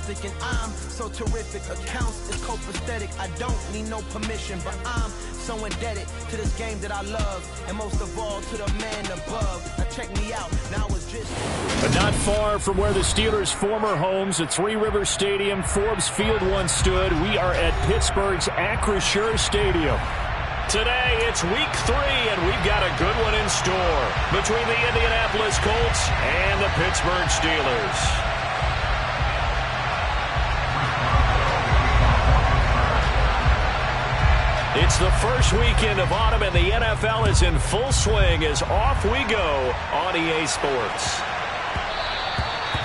terrific, and I'm so terrific. Accounts is copacetic. I don't need no permission, but I'm so indebted to this game that I love, and most of all to the man above. Now check me out. Now it's just. But not far from where the Steelers' former homes at Three Rivers Stadium, Forbes Field once stood. We are at Pittsburgh's Acrisure Stadium. Today, it's week 3, and we've got a good one in store between the Indianapolis Colts and the Pittsburgh Steelers. It's the first weekend of autumn, and the NFL is in full swing as off we go on EA Sports.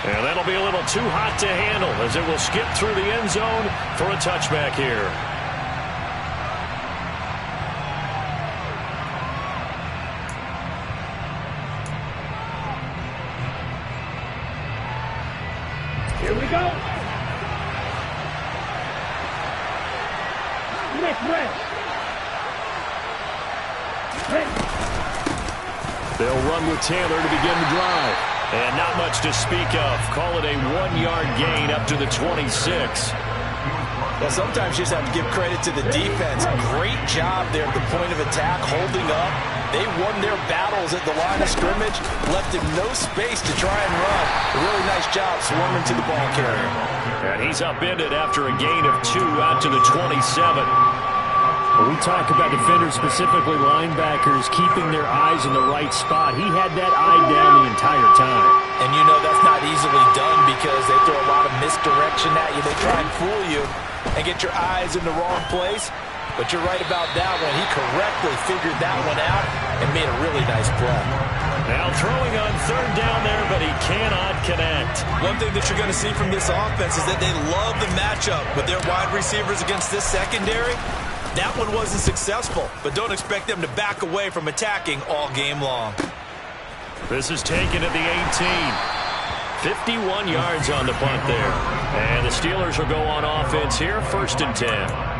And that'll be a little too hot to handle as it will skip through the end zone for a touchback here. Here we go. Next rest. They'll run with Taylor to begin the drive. And not much to speak of. Call it a 1-yard gain up to the 26. Well, sometimes you just have to give credit to the defense. Great job there at the point of attack, holding up. They won their battles at the line of scrimmage, left him no space to try and run. A really nice job swarming to the ball carrier. And he's upended after a gain of 2 out to the 27. When we talk about defenders, specifically linebackers, keeping their eyes in the right spot, he had that eye down the entire time. And you know that's not easily done because they throw a lot of misdirection at you. They try and fool you and get your eyes in the wrong place. But you're right about that one. He correctly figured that one out and made a really nice play. Now throwing on third down there, but he cannot connect. One thing that you're going to see from this offense is that they love the matchup with their wide receivers against this secondary. That one wasn't successful, but don't expect them to back away from attacking all game long. This is taken at the 18. 51 yards on the punt there. And the Steelers will go on offense here, 1st and 10.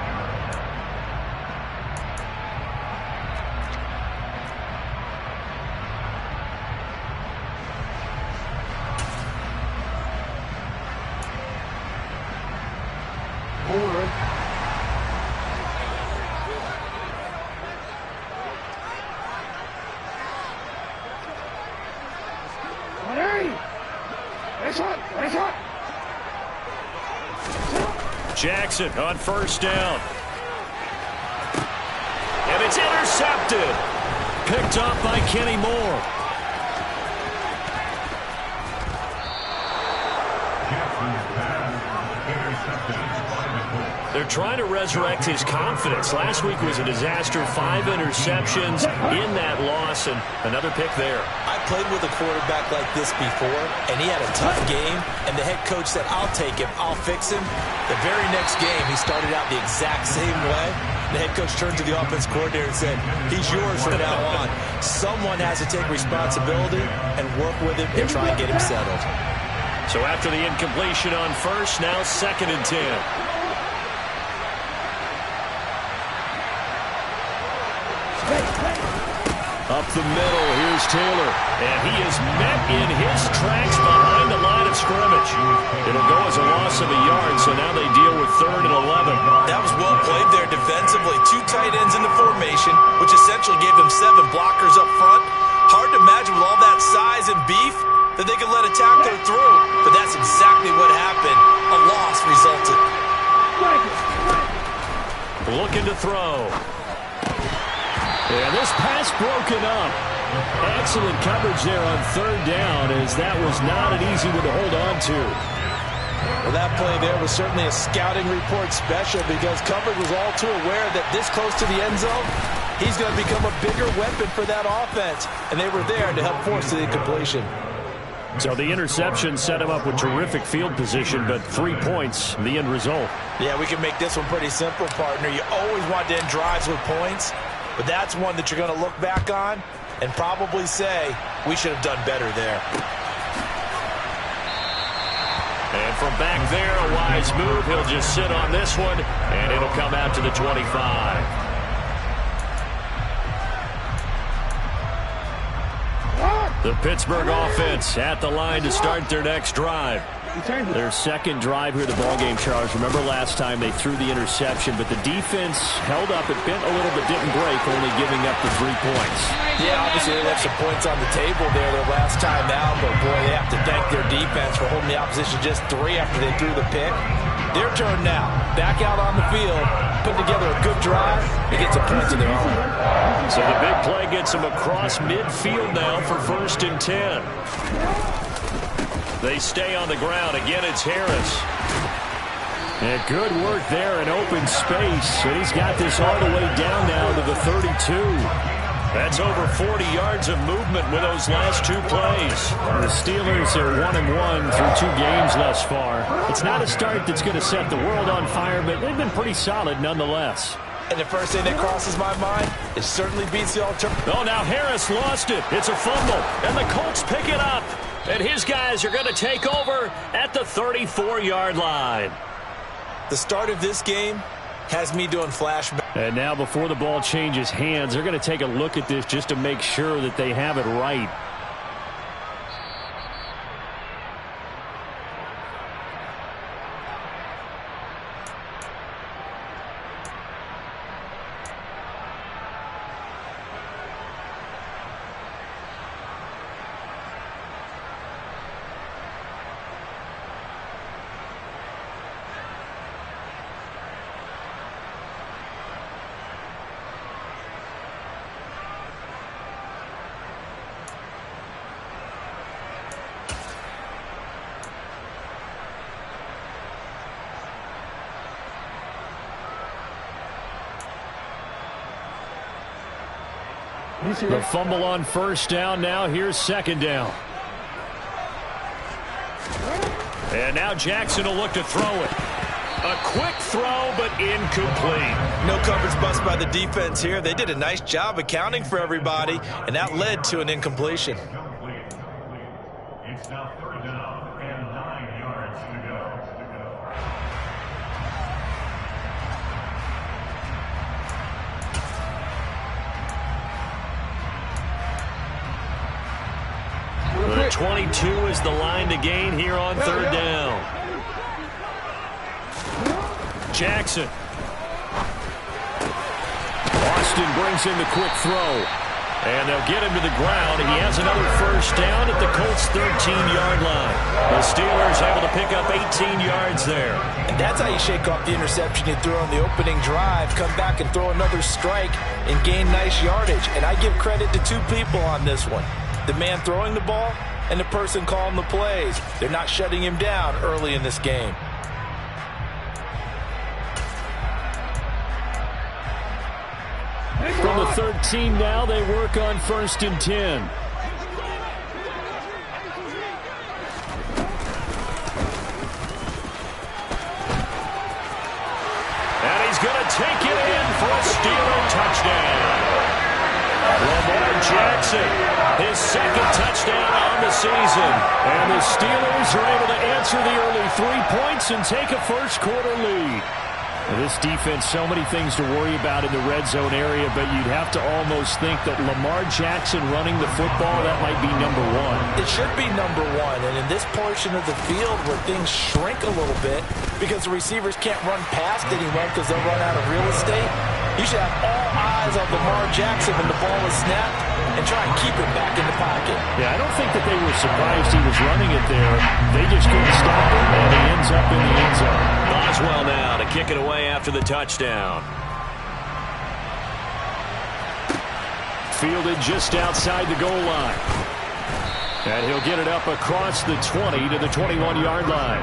Jackson on 1st down. And it's intercepted. Picked up by Kenny Moore. They're trying to resurrect his confidence. Last week was a disaster. 5 interceptions in that loss, and another pick there. I played with a quarterback like this before, and he had a tough game, and the head coach said, I'll take him, I'll fix him. The very next game, he started out the exact same way. The head coach turned to the offense coordinator and said, he's yours from now on. Someone has to take responsibility and work with him and try and get him settled. So after the incompletion on 1st, now 2nd and 10. Up the middle, here's Taylor. And he is met in his tracks behind the line of scrimmage. It'll go as a loss of a yard, so now they deal with 3rd and 11. That was well played there defensively. 2 tight ends in the formation, which essentially gave them 7 blockers up front. Hard to imagine with all that size and beef that they could let a tackler through. But that's exactly what happened. A loss resulted. Looking to throw. And this pass broken up. Excellent coverage there on 3rd down, as that was not an easy one to hold on to. Well, that play there was certainly a scouting report special because coverage was all too aware that this close to the end zone, he's going to become a bigger weapon for that offense. And they were there to help force the incompletion. So the interception set him up with terrific field position, but 3 points, the end result. Yeah, we can make this one pretty simple, partner. You always want to end drives with points, but that's one that you're going to look back on and probably say, we should have done better there. And from back there, a wise move. He'll just sit on this one, and it'll come out to the 25. The Pittsburgh offense at the line to start their next drive. Their second drive here, the ballgame, Charles. Remember last time they threw the interception, but the defense held up. It bent a little but didn't break, only giving up the 3 points. Yeah, obviously they left some points on the table there their last time out, but boy, they have to thank their defense for holding the opposition just 3 after they threw the pick. Their turn now. Back out on the field, put together a good drive, and get some points of their own. So the big play gets them across midfield now for 1st and 10. They stay on the ground. Again, it's Harris. Yeah, good work there in open space. And he's got this all the way down now to the 32. That's over 40 yards of movement with those last 2 plays. The Steelers are 1-1 through 2 games thus far. It's not a start that's going to set the world on fire, but they've been pretty solid nonetheless. And the first thing that crosses my mind, it certainly beats the alternative. Oh, now Harris lost it. It's a fumble, and the Colts pick it up. And his guys are going to take over at the 34-yard line. The start of this game has me doing flashback. And now before the ball changes hands, they're going to take a look at this just to make sure that they have it right. The fumble on 1st down. Now here's 2nd down. And now Jackson will look to throw it. A quick throw, but incomplete. No coverage bust by the defense here. They did a nice job accounting for everybody, and that led to an incompletion. It's now 3rd down and 9 yards to go. The 22 is the line to gain here on 3rd down. Jackson. Austin brings in the quick throw. And they'll get him to the ground. He has another 1st down at the Colts' 13-yard line. The Steelers able to pick up 18 yards there. And that's how you shake off the interception you threw on the opening drive, come back and throw another strike and gain nice yardage. And I give credit to 2 people on this one. The man throwing the ball and the person calling the plays. They're not shutting him down early in this game. From the 13 now, they work on 1st and 10. And he's going to take it in for a Steeler touchdown. Lamar Jackson, his 2nd touchdown on the season. And the Steelers are able to answer the early 3 points and take a first-quarter lead. This defense, so many things to worry about in the red zone area, but you'd have to almost think that Lamar Jackson running the football, that might be number 1. It should be number 1, and in this portion of the field where things shrink a little bit because the receivers can't run past anyone because they'll run out of real estate, you should have all eyes on Lamar Jackson when the ball is snapped and try and keep it back in the pocket. Yeah, I don't think that they were surprised he was running it there. They just couldn't stop him, and he ends up in the end zone. Boswell now to kick it away after the touchdown. Fielded just outside the goal line. And he'll get it up across the 20 to the 21-yard line.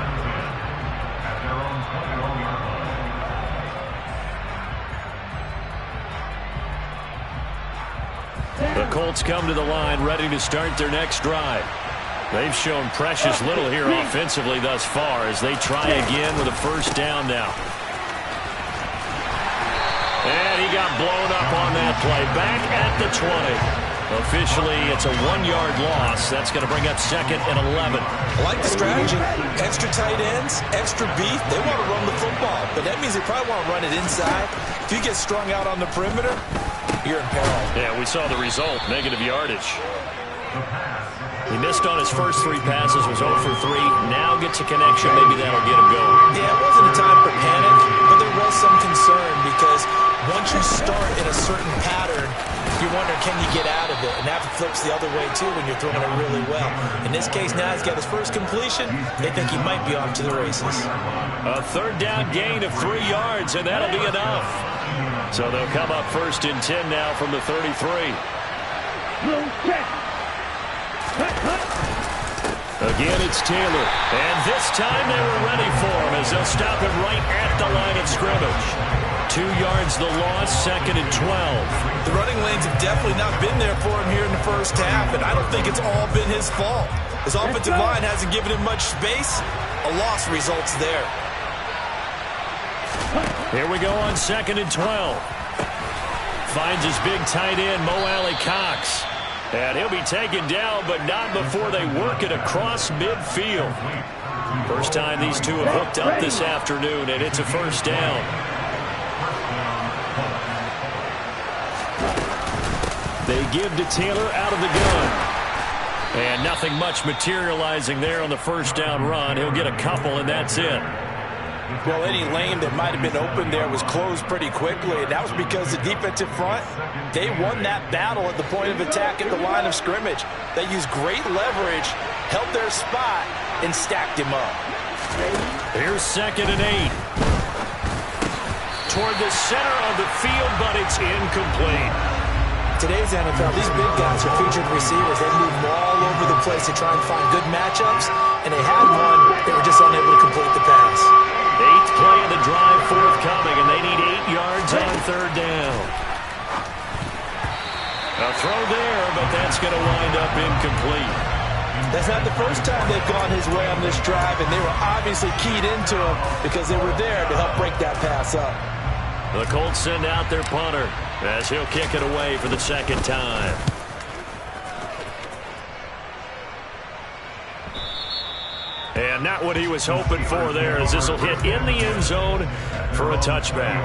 The Colts come to the line ready to start their next drive. They've shown precious little here offensively thus far as they try again with a 1st down now. And he got blown up on that play. Back at the 20. Officially, it's a 1-yard loss. That's going to bring up 2nd and 11. I like the strategy. Extra tight ends, extra beef. They want to run the football, but that means they probably want to run it inside. If you get strung out on the perimeter, you're in peril. Yeah, we saw the result, negative yardage. The pass He missed on his first 3 passes, was 0 for 3. Now gets a connection. Maybe that'll get him going. Yeah, it wasn't a time for panic, but there was some concern because once you start in a certain pattern, you wonder, can you get out of it? And that flips the other way, too, when you're throwing it really well. In this case, now he's got his first completion. They think he might be off to the races. A 3rd down gain of 3 yards, and that'll be enough. So they'll come up 1st and 10 now from the 33. Again, it's Taylor. And this time they were ready for him as they'll stop him right at the line of scrimmage. 2 yards the loss, 2nd and 12. The running lanes have definitely not been there for him here in the first half, and I don't think it's all been his fault. His offensive line hasn't given him much space. A loss results there. Here we go on 2nd and 12. Finds his big tight end, Mo Alley-Cox. And he'll be taken down, but not before they work it across midfield. First time these two have hooked up this afternoon, and it's a 1st down. They give to Taylor out of the gun. And nothing much materializing there on the 1st down run. He'll get a couple, and that's it. Well, any lane that might have been open there was closed pretty quickly, and that was because the defensive front, they won that battle at the point of attack at the line of scrimmage. They used great leverage, held their spot, and stacked him up. Here's 2nd and 8. Toward the center of the field, but it's incomplete. Today's NFL, these big guys are featured receivers. They move all over the place to try and find good matchups, and they had one. They were just unable to complete the pass. 8th play of the drive forthcoming, and they need 8 yards on 3rd down. A throw there, but that's going to wind up incomplete. That's not the first time they've gone his way on this drive, and they were obviously keyed into him because they were there to help break that pass up. The Colts send out their punter as he'll kick it away for the 2nd time. And not what he was hoping for there, as this will hit in the end zone for a touchback.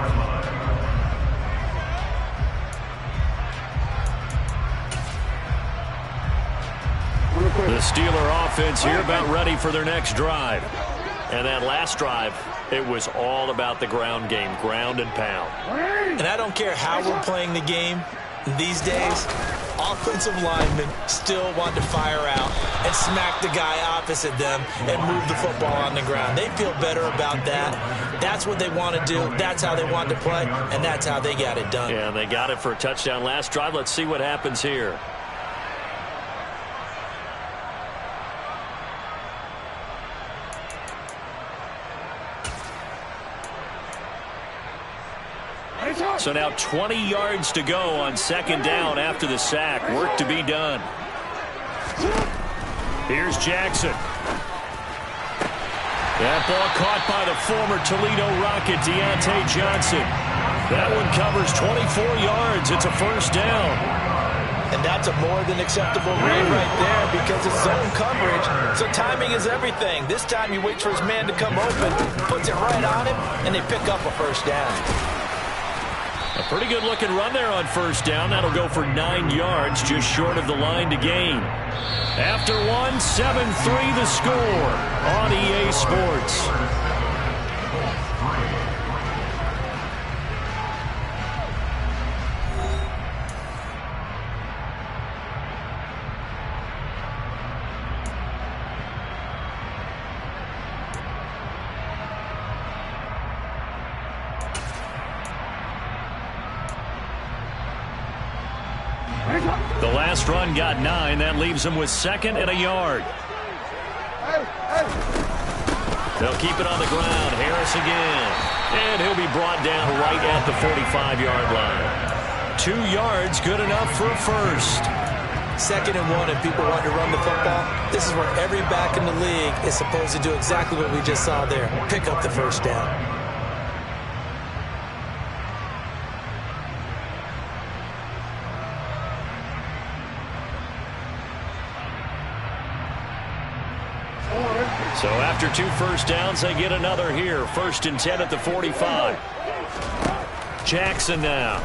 The Steeler offense here about ready for their next drive. And that last drive, it was all about the ground game, ground and pound. And I don't care how we're playing the game these days, offensive linemen still want to fire out and smack the guy opposite them and move the football on the ground. They feel better about that. That's what they want to do. That's how they want to play, and that's how they got it done. Yeah, and they got it for a touchdown last drive. Let's see what happens here. So now 20 yards to go on 2nd down after the sack. Work to be done. Here's Jackson. That ball caught by the former Toledo Rocket, Deontay Johnson. That one covers 24 yards. It's a 1st down. And that's a more than acceptable read right there because it's zone coverage. So timing is everything. This time you wait for his man to come open, puts it right on him, and they pick up a 1st down. A pretty good-looking run there on 1st down. That'll go for 9 yards, just short of the line to gain. After one, 7-3 the score on EA Sports. The last run got 9. That leaves them with 2nd and a yard. They'll keep it on the ground. Harris again. And he'll be brought down right at the 45-yard line. 2 yards, good enough for a 1st. 2nd and 1, and people want to run the football. This is where every back in the league is supposed to do exactly what we just saw there. Pick up the 1st down. So after 2 1st downs, they get another here. 1st and 10 at the 45. Jackson now.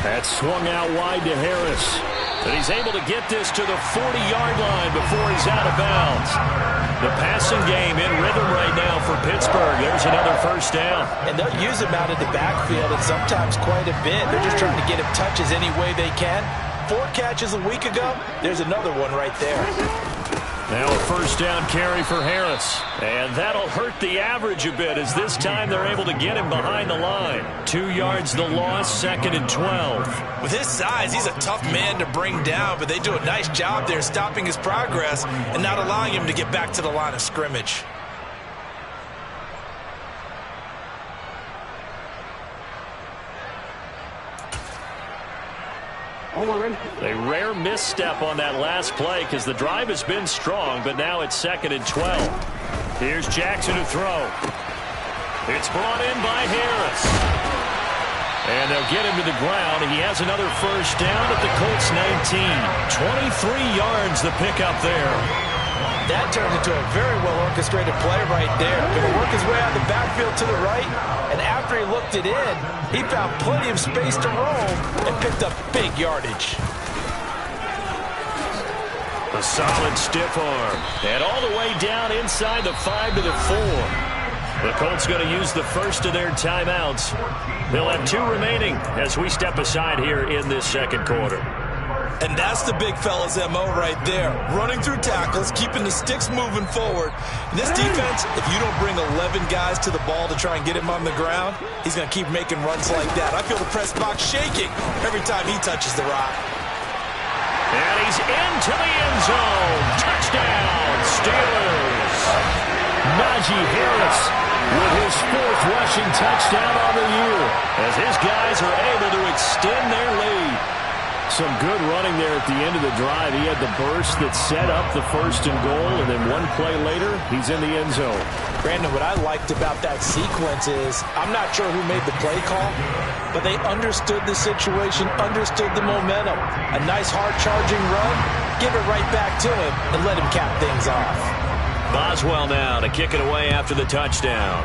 That's swung out wide to Harris. And he's able to get this to the 40-yard line before he's out of bounds. The passing game in rhythm right now for Pittsburgh. There's another first down. And they'll use him out of the backfield, and sometimes quite a bit. They're just trying to get him touches any way they can. 4 catches a week ago. There's another one right there. Now a first down carry for Harris. And that'll hurt the average a bit, as this time they're able to get him behind the line. 2 yards the loss, 2nd and 12. With his size, he's a tough man to bring down, but they do a nice job there stopping his progress and not allowing him to get back to the line of scrimmage. A rare misstep on that last play because the drive has been strong, but now it's 2nd and 12. Here's Jackson to throw. It's brought in by Harris. And they'll get him to the ground. He has another first down at the Colts 19. 23 yards the pickup there. That turned into a very well-orchestrated play right there. Going to work his way out of the backfield to the right, and after he looked it in, he found plenty of space to roam and picked up big yardage. A solid stiff arm. And all the way down inside the 5 to the 4. The Colts going to use the first of their timeouts. They'll have 2 remaining as we step aside here in this second quarter. And that's the big fella's MO right there. Running through tackles, keeping the sticks moving forward. And this defense, if you don't bring 11 guys to the ball to try and get him on the ground, he's going to keep making runs like that. I feel the press box shaking every time he touches the rock. And he's into the end zone. Touchdown, Steelers. Najee Harris with his 4th rushing touchdown on the year, as his guys are able to extend their lead. Some good running there at the end of the drive. He had the burst that set up the 1st and goal, and then one play later, he's in the end zone. Brandon, what I liked about that sequence is, I'm not sure who made the play call, but they understood the situation, understood the momentum. A nice hard-charging run, give it right back to him, and let him cap things off. Boswell now to kick it away after the touchdown.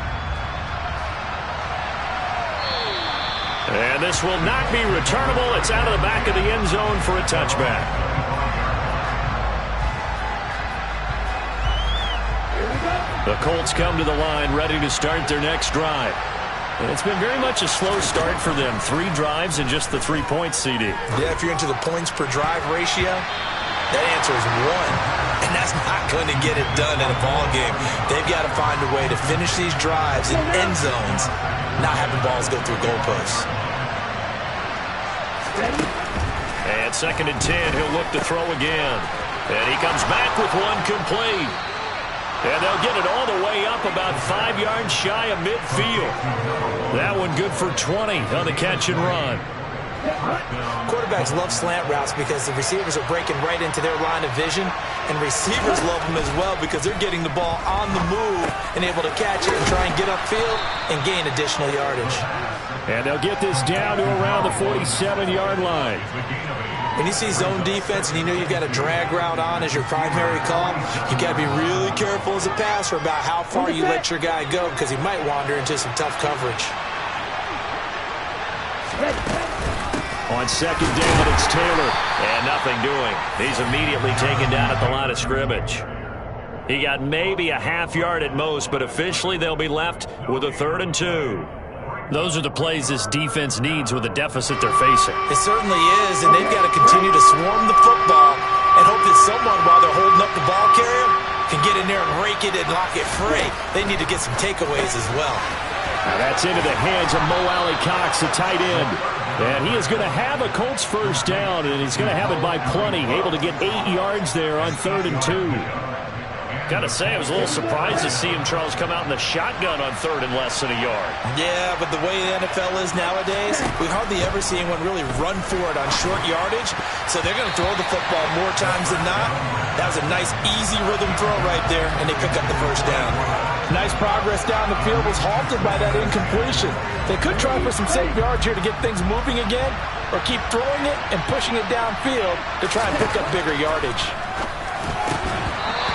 And this will not be returnable. It's out of the back of the end zone for a touchback. The Colts come to the line ready to start their next drive. And it's been very much a slow start for them. 3 drives and just the 3 points, CD. Yeah, if you're into the points per drive ratio, that answer is 1. And that's not going to get it done in a ball game. They've got to find a way to finish these drives in end zones, not having balls go through goalposts. And 2nd and 10, he'll look to throw again. And he comes back with one complete. And they'll get it all the way up about 5 yards shy of midfield. That one good for 20 on the catch and run. Quarterbacks love slant routes because the receivers are breaking right into their line of vision, and receivers love them as well because they're getting the ball on the move and able to catch it and try and get upfield and gain additional yardage. And they'll get this down to around the 47-yard line. When you see zone defense and you know you've got a drag route on as your primary call, you've got to be really careful as a passer about how far you let your guy go because he might wander into some tough coverage. On 2nd down, it's Taylor. And nothing doing. He's immediately taken down at the line of scrimmage. He got maybe a half yard at most, but officially they'll be left with a 3rd and 2. Those are the plays this defense needs with the deficit they're facing. It certainly is, and they've got to continue to swarm the football and hope that someone, while they're holding up the ball carrier, can get in there and rake it and lock it free. They need to get some takeaways as well. Now that's into the hands of Mo Alley Cox, the tight end. And he is going to have a Colts first down, and he's going to have it by plenty. Able to get 8 yards there on 3rd and 2. Got to say, I was a little surprised to see him, Charles, come out in the shotgun on 3rd and less than a yard. Yeah, but the way the NFL is nowadays, we hardly ever see anyone really run for it on short yardage. So they're going to throw the football more times than not. That was a nice, easy rhythm throw right there, and they pick up the first down. Nice progress down the field was halted by that incompletion. They could try for some safe yards here to get things moving again, or keep throwing it and pushing it downfield to try and pick up bigger yardage.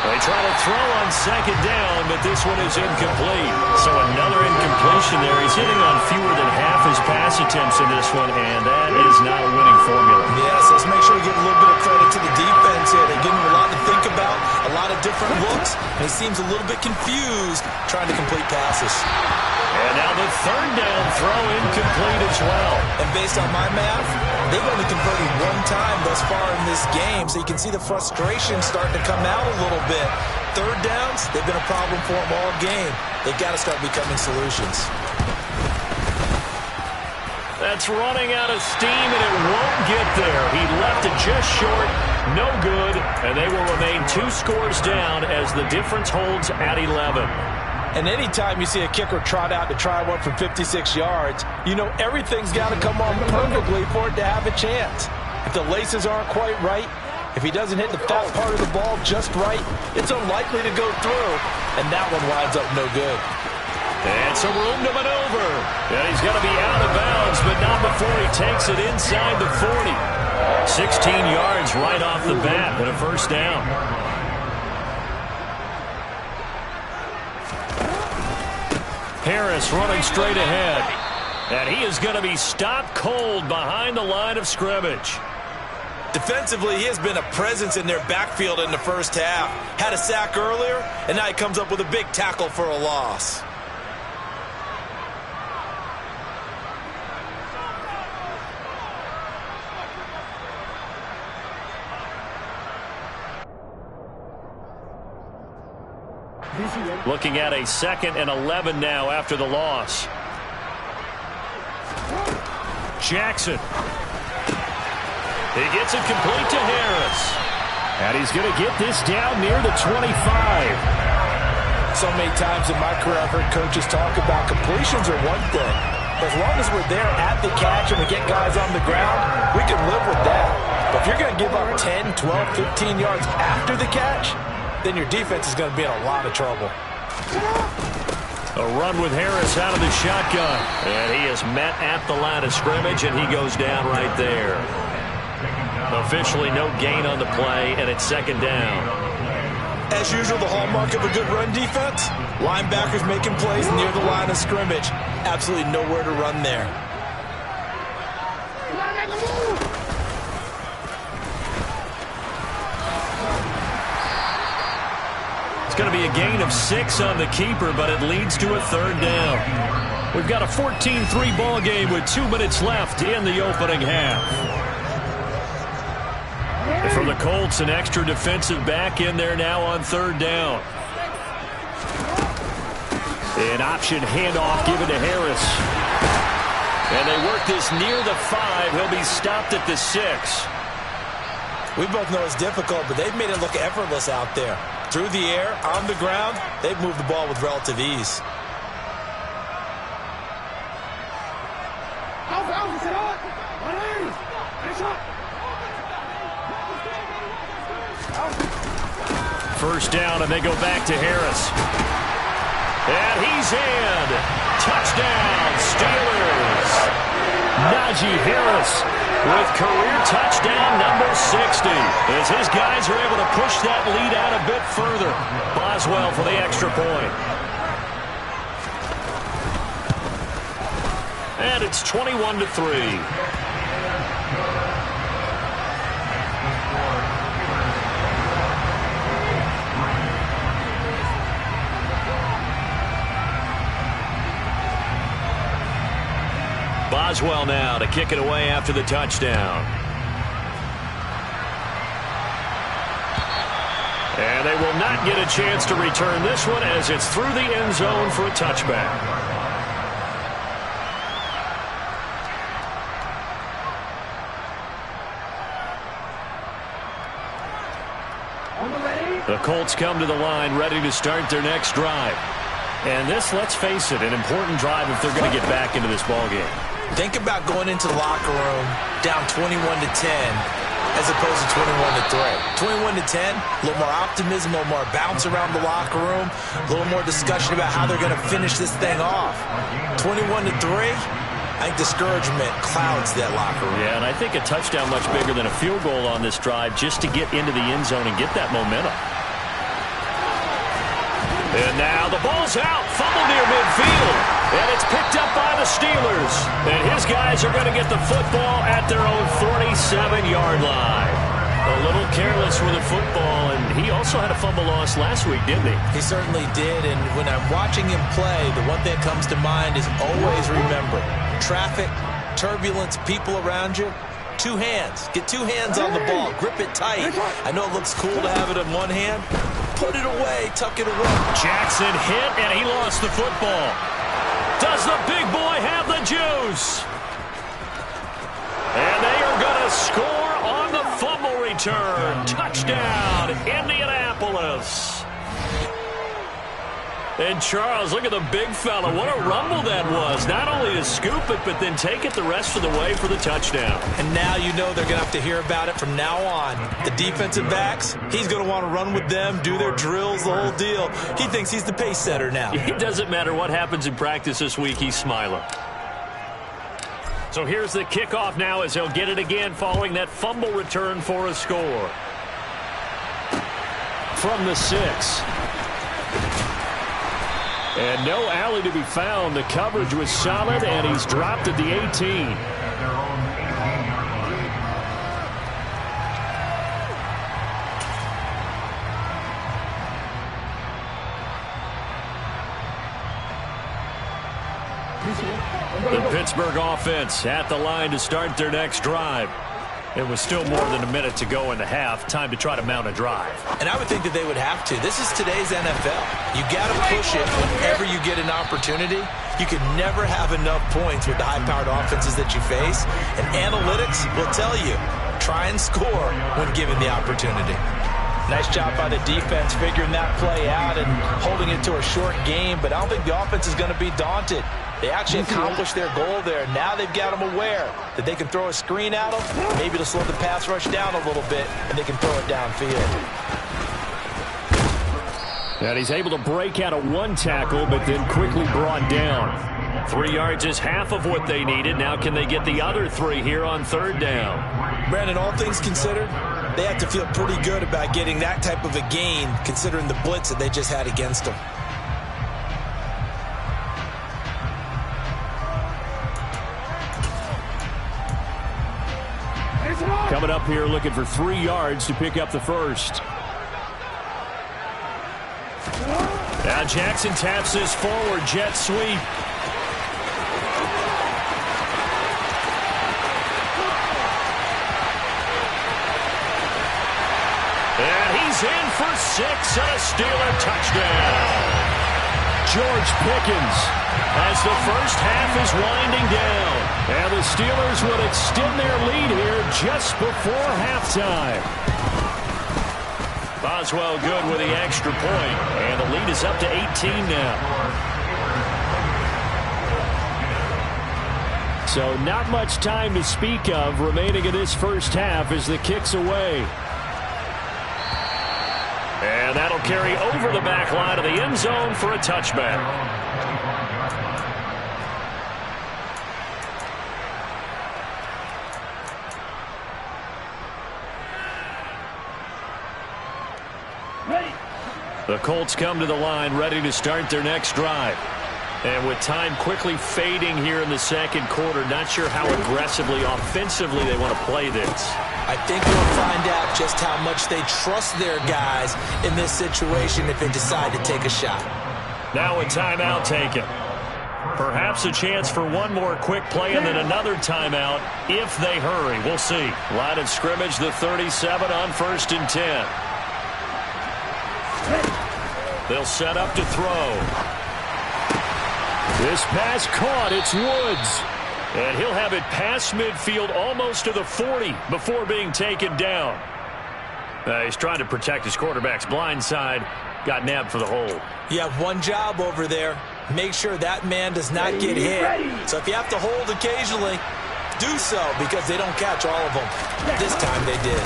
They try to throw on 2nd down, but this one is incomplete. So another incomplete completion there. He's hitting on fewer than half his pass attempts in this one, and that is not a winning formula. Yes, let's make sure we give a little bit of credit to the defense here. They're giving him a lot to think about, a lot of different looks, and he seems a little bit confused trying to complete passes. And now the third down throw incomplete as well. And based on my math, they've only converted one time thus far in this game, so you can see the frustration starting to come out a little bit. Third downs, they've been a problem for them all game. They've got to start becoming solutions. That's running out of steam, and it won't get there. He left it just short, no good, and they will remain 2 scores down as the difference holds at 11. And anytime you see a kicker trot out to try one from 56 yards, you know everything's got to come on perfectly for it to have a chance. If the laces aren't quite right, if he doesn't hit the fat part of the ball just right, it's unlikely to go through, and that one winds up no good. And some room to maneuver. And he's going to be out of bounds, but not before he takes it inside the 40. 16 yards right off the bat and a first down. Harris running straight ahead. And he is going to be stopped cold behind the line of scrimmage. Defensively, he has been a presence in their backfield in the first half. Had a sack earlier, and now he comes up with a big tackle for a loss. Looking at a 2nd and 11 now after the loss. Jackson. He gets it complete to Harris. And he's going to get this down near the 25. So many times in my career I've heard coaches talk about completions are one thing. As long as we're there at the catch and we get guys on the ground, we can live with that. But if you're going to give up 10, 12, 15 yards after the catch, then your defense is going to be in a lot of trouble. A run with Harris out of the shotgun. And he is met at the line of scrimmage, and he goes down right there. Officially no gain on the play, and it's 2nd down. As usual, the hallmark of a good run defense, linebackers making plays near the line of scrimmage. Absolutely nowhere to run there. It's going to be a gain of 6 on the keeper, but it leads to a 3rd down. We've got a 14-3 ball game with 2 minutes left in the opening half. For the Colts, an extra defensive back in there now on 3rd down. An option handoff given to Harris. And they work this near the 5. He'll be stopped at the 6. We both know it's difficult, but they've made it look effortless out there. Through the air, on the ground, they've moved the ball with relative ease. First down, and they go back to Harris. And he's in. Touchdown, Steelers. Najee Harris with career touchdown number 60. As his guys are able to push that lead out a bit further. Boswell for the extra point. And it's 21-3. Boswell now to kick it away after the touchdown. And they will not get a chance to return this one as it's through the end zone for a touchback. The Colts come to the line ready to start their next drive. And this, let's face it, an important drive if they're going to get back into this ballgame. Think about going into the locker room down 21-10 as opposed to 21-3. 21-10, a little more optimism, a little more bounce around the locker room, a little more discussion about how they're going to finish this thing off. 21-3, I think discouragement clouds that locker room. Yeah, and I think a touchdown much bigger than a field goal on this drive just to get into the end zone and get that momentum. And now the ball's out, fumble near midfield, and it's And his guys are going to get the football at their own 47-yard line. A little careless with the football, and he also had a fumble loss last week, didn't he? He certainly did, and when I'm watching him play, the one thing that comes to mind is always remember, traffic, turbulence, people around you, two hands. Get two hands on the ball. Grip it tight. I know it looks cool to have it in one hand. Put it away. Tuck it away. Jackson hit, and he lost the football. Does the big boy have the juice? And they are going to score on the fumble return. Touchdown, Indianapolis. And Charles, look at the big fella. What a rumble that was. Not only to scoop it, but then take it the rest of the way for the touchdown. And now you know they're going to have to hear about it from now on. The defensive backs, he's going to want to run with them, do their drills, the whole deal. He thinks he's the pace setter now. It doesn't matter what happens in practice this week, he's smiling. So here's the kickoff now as he'll get it again following that fumble return for a score. From the 6. And no alley to be found. The coverage was solid, and he's dropped at the 18. At their own 18-yard line. The Pittsburgh offense at the line to start their next drive. It was still more than a minute to go in the half. Time to try to mount a drive. And I would think that they would have to. This is today's NFL. You got to push it whenever you get an opportunity. You can never have enough points with the high-powered offenses that you face. And analytics will tell you, try and score when given the opportunity. Nice job by the defense figuring that play out and holding it to a short game. But I don't think the offense is going to be daunted. They actually accomplished their goal there. Now they've got them aware that they can throw a screen at them, maybe to slow the pass rush down a little bit, and they can throw it downfield. And he's able to break out of one tackle, but then quickly brought down. 3 yards is half of what they needed. Now can they get the other 3 here on third down? Brandon, all things considered, they have to feel pretty good about getting that type of a gain, considering the blitz that they just had against them. Coming up here looking for 3 yards to pick up the first. Now Jackson taps his forward jet sweep. And he's in for 6 and a Steeler touchdown. George Pickens as the first half is winding down. And the Steelers will extend their lead here just before halftime. Boswell good with the extra point. And the lead is up to 18 now. So not much time to speak of remaining in this first half as the kick's away. And that'll carry over the back line of the end zone for a touchback. The Colts come to the line ready to start their next drive. And with time quickly fading here in the second quarter, not sure how aggressively, offensively they want to play this. I think we'll find out just how much they trust their guys in this situation if they decide to take a shot. Now a timeout taken. Perhaps a chance for one more quick play and then another timeout if they hurry. We'll see. Line of scrimmage, the 37 on 1st and 10. They'll set up to throw. This pass caught. It's Woods. And he'll have it past midfield almost to the 40 before being taken down. He's trying to protect his quarterback's blind side. Got nabbed for the hold. You have one job over there. Make sure that man does not get hit. So if you have to hold occasionally, do so because they don't catch all of them. This time they did.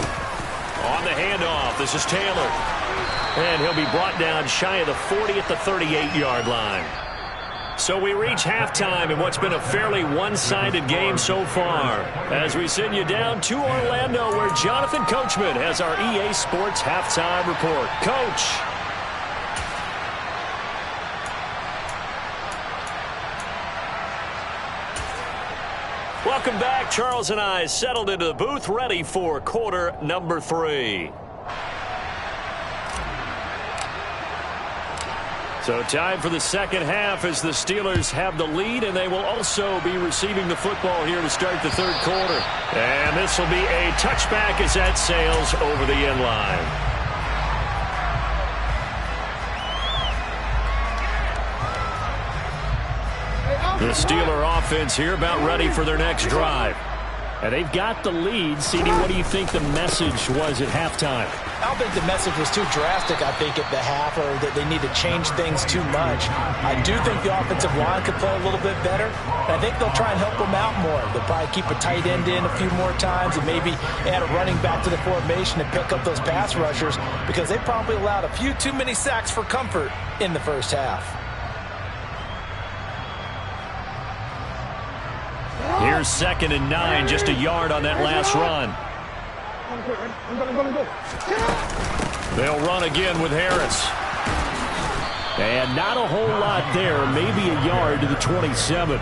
On the handoff, this is Taylor. And he'll be brought down shy of the 40 at the 38-yard line. So we reach halftime in what's been a fairly one-sided game so far. As we send you down to Orlando where Jonathan Coachman has our EA Sports halftime report. Coach. Welcome back. Charles and I settled into the booth, ready for quarter number 3. So time for the second half as the Steelers have the lead, and they will also be receiving the football here to start the third quarter. And this will be a touchback as that sails over the end line. The Steeler offense here about ready for their next drive. And they've got the lead. CD, what do you think the message was at halftime? I don't think the message was too drastic, I think, at the half, or that they need to change things too much. I do think the offensive line could play a little bit better. And I think they'll try and help them out more. They'll probably keep a tight end in a few more times and maybe add a running back to the formation and pick up those pass rushers, because they probably allowed a few too many sacks for comfort in the first half. Here's 2nd and 9, just a yard on that last run. They'll run again with Harris. And not a whole lot there, maybe a yard to the 27.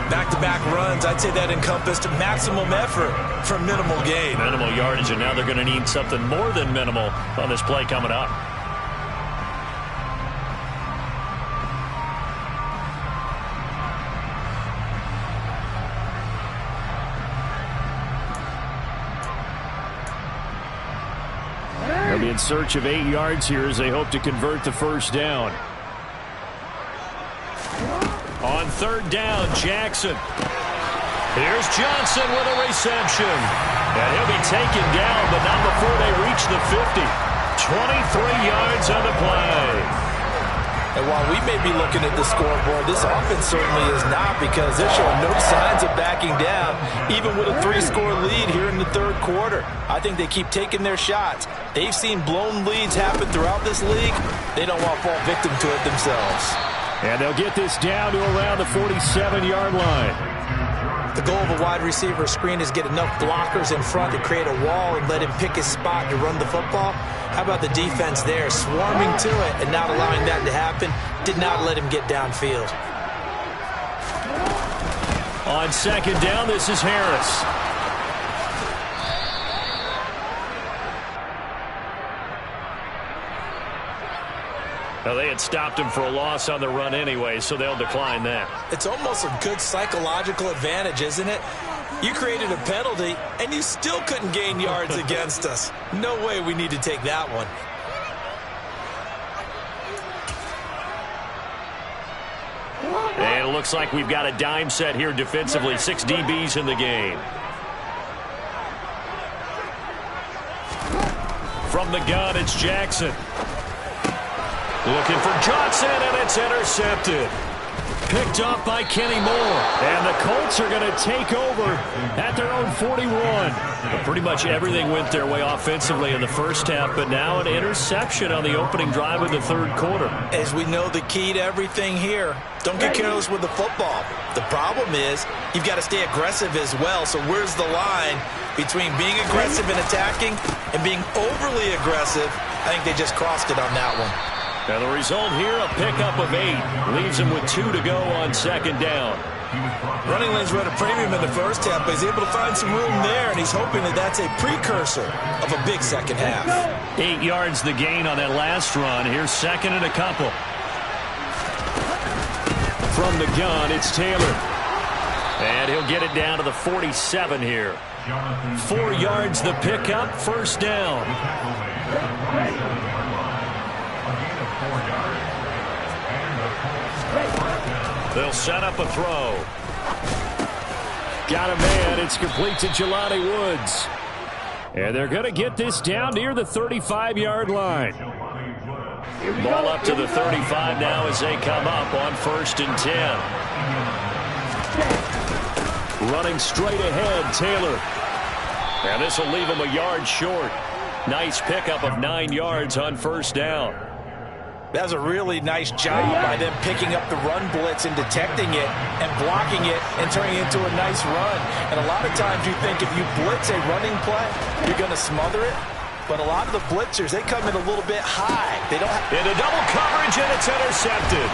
Back-to-back runs, I'd say that encompassed maximum effort for minimal gain. Minimal yardage, and now they're going to need something more than minimal on this play coming up. They'll be in search of 8 yards here as they hope to convert the first down. On 3rd down, Jackson. Here's Johnson with a reception. And he'll be taken down, but not before they reach the 50. 23 yards on the play. And while we may be looking at the scoreboard, this offense certainly is not, because they're showing no signs of backing down, even with a 3-score lead here in the third quarter. I think they keep taking their shots. They've seen blown leads happen throughout this league. They don't want to fall victim to it themselves. And they'll get this down to around the 47-yard line. The goal of a wide receiver screen is get enough blockers in front to create a wall and let him pick his spot to run the football. How about the defense there, swarming to it and not allowing that to happen? Did not let him get downfield. On 2nd down, this is Harris. Now, they had stopped him for a loss on the run anyway, so they'll decline that. It's almost a good psychological advantage, isn't it? You created a penalty, and you still couldn't gain yards against us. No way we need to take that one. And it looks like we've got a dime set here defensively. 6 DBs in the game. From the gun, it's Jackson. Looking for Johnson, and it's intercepted. Picked off by Kenny Moore. And the Colts are going to take over at their own 41. But pretty much everything went their way offensively in the first half, but now an interception on the opening drive of the third quarter. As we know, the key to everything here, don't get careless with the football. The problem is you've got to stay aggressive as well. So where's the line between being aggressive and attacking and being overly aggressive? I think they just crossed it on that one. And the result here, a pickup of 8. Leaves him with 2 to go on 2nd down. Running lanes were at a premium in the first half, but he's able to find some room there, and he's hoping that that's a precursor of a big second half. 8 yards the gain on that last run. Here's 2nd and a couple. From the gun, it's Taylor. And he'll get it down to the 47 here. 4 yards the pickup, first down. They'll set up a throw. Got a man. It's complete to Jelani Woods. And they're going to get this down near the 35-yard line. Ball up to the 35 now as they come up on 1st and 10. Running straight ahead, Taylor. And this will leave him a yard short. Nice pickup of 9 yards on 1st down. That was a really nice job by them picking up the run blitz and detecting it and blocking it and turning it into a nice run. And a lot of times you think if you blitz a running play, you're going to smother it. But a lot of the blitzers, they come in a little bit high. They don't have... Into double coverage, and it's intercepted.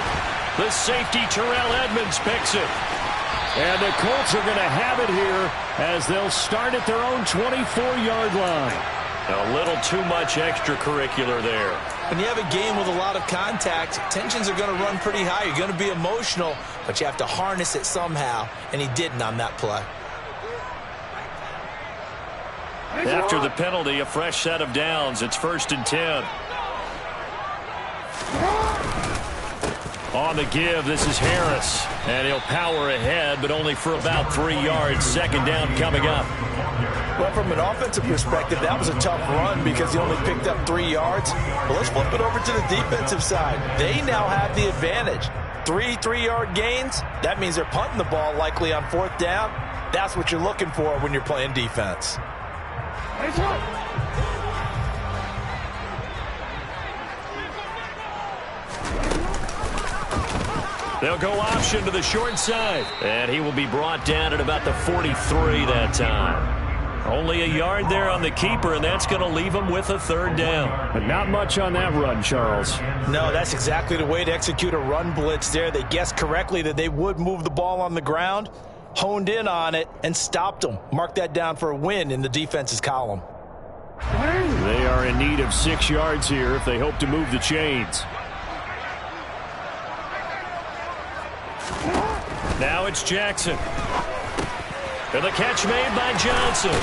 The safety, Terrell Edmonds, picks it. And the Colts are going to have it here as they'll start at their own 24-yard line. A little too much extracurricular there. When you have a game with a lot of contact, tensions are going to run pretty high. You're going to be emotional, but you have to harness it somehow, and he didn't on that play. After the penalty, a fresh set of downs. It's 1st and 10. On the give, this is Harris. And he'll power ahead, but only for about 3 yards. 2nd down coming up. Well, from an offensive perspective, that was a tough run because he only picked up 3 yards. But let's flip it over to the defensive side. They now have the advantage. 3 3-yard gains, that means they're punting the ball likely on 4th down. That's what you're looking for when you're playing defense. They'll go option to the short side. And he will be brought down at about the 43 that time. Only a yard there on the keeper, and that's going to leave him with a 3rd down. But not much on that run, Charles. No, that's exactly the way to execute a run blitz there. They guessed correctly that they would move the ball on the ground, honed in on it, and stopped them. Mark that down for a win in the defense's column. They are in need of 6 yards here if they hope to move the chains. Now it's Jackson. And the catch made by Johnson.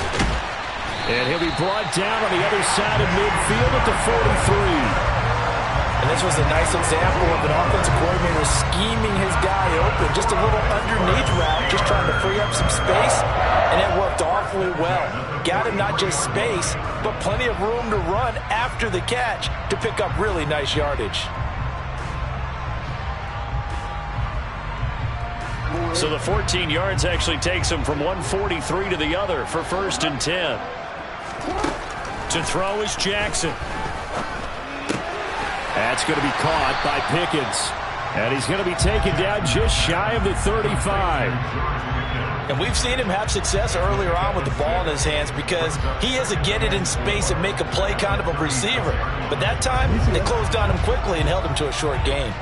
And he'll be brought down on the other side of midfield at the 43. And this was a nice example of an offensive coordinator scheming his guy open. Just a little underneath route, just trying to free up some space. And it worked awfully well. Got him not just space, but plenty of room to run after the catch to pick up really nice yardage. So the 14 yards actually takes him from 143 to the other for 1st and 10. To throw is Jackson. That's going to be caught by Pickens. And he's going to be taken down just shy of the 35. And we've seen him have success earlier on with the ball in his hands because he is a get it in space and make a play kind of a receiver. But that time, they closed on him quickly and held him to a short gain.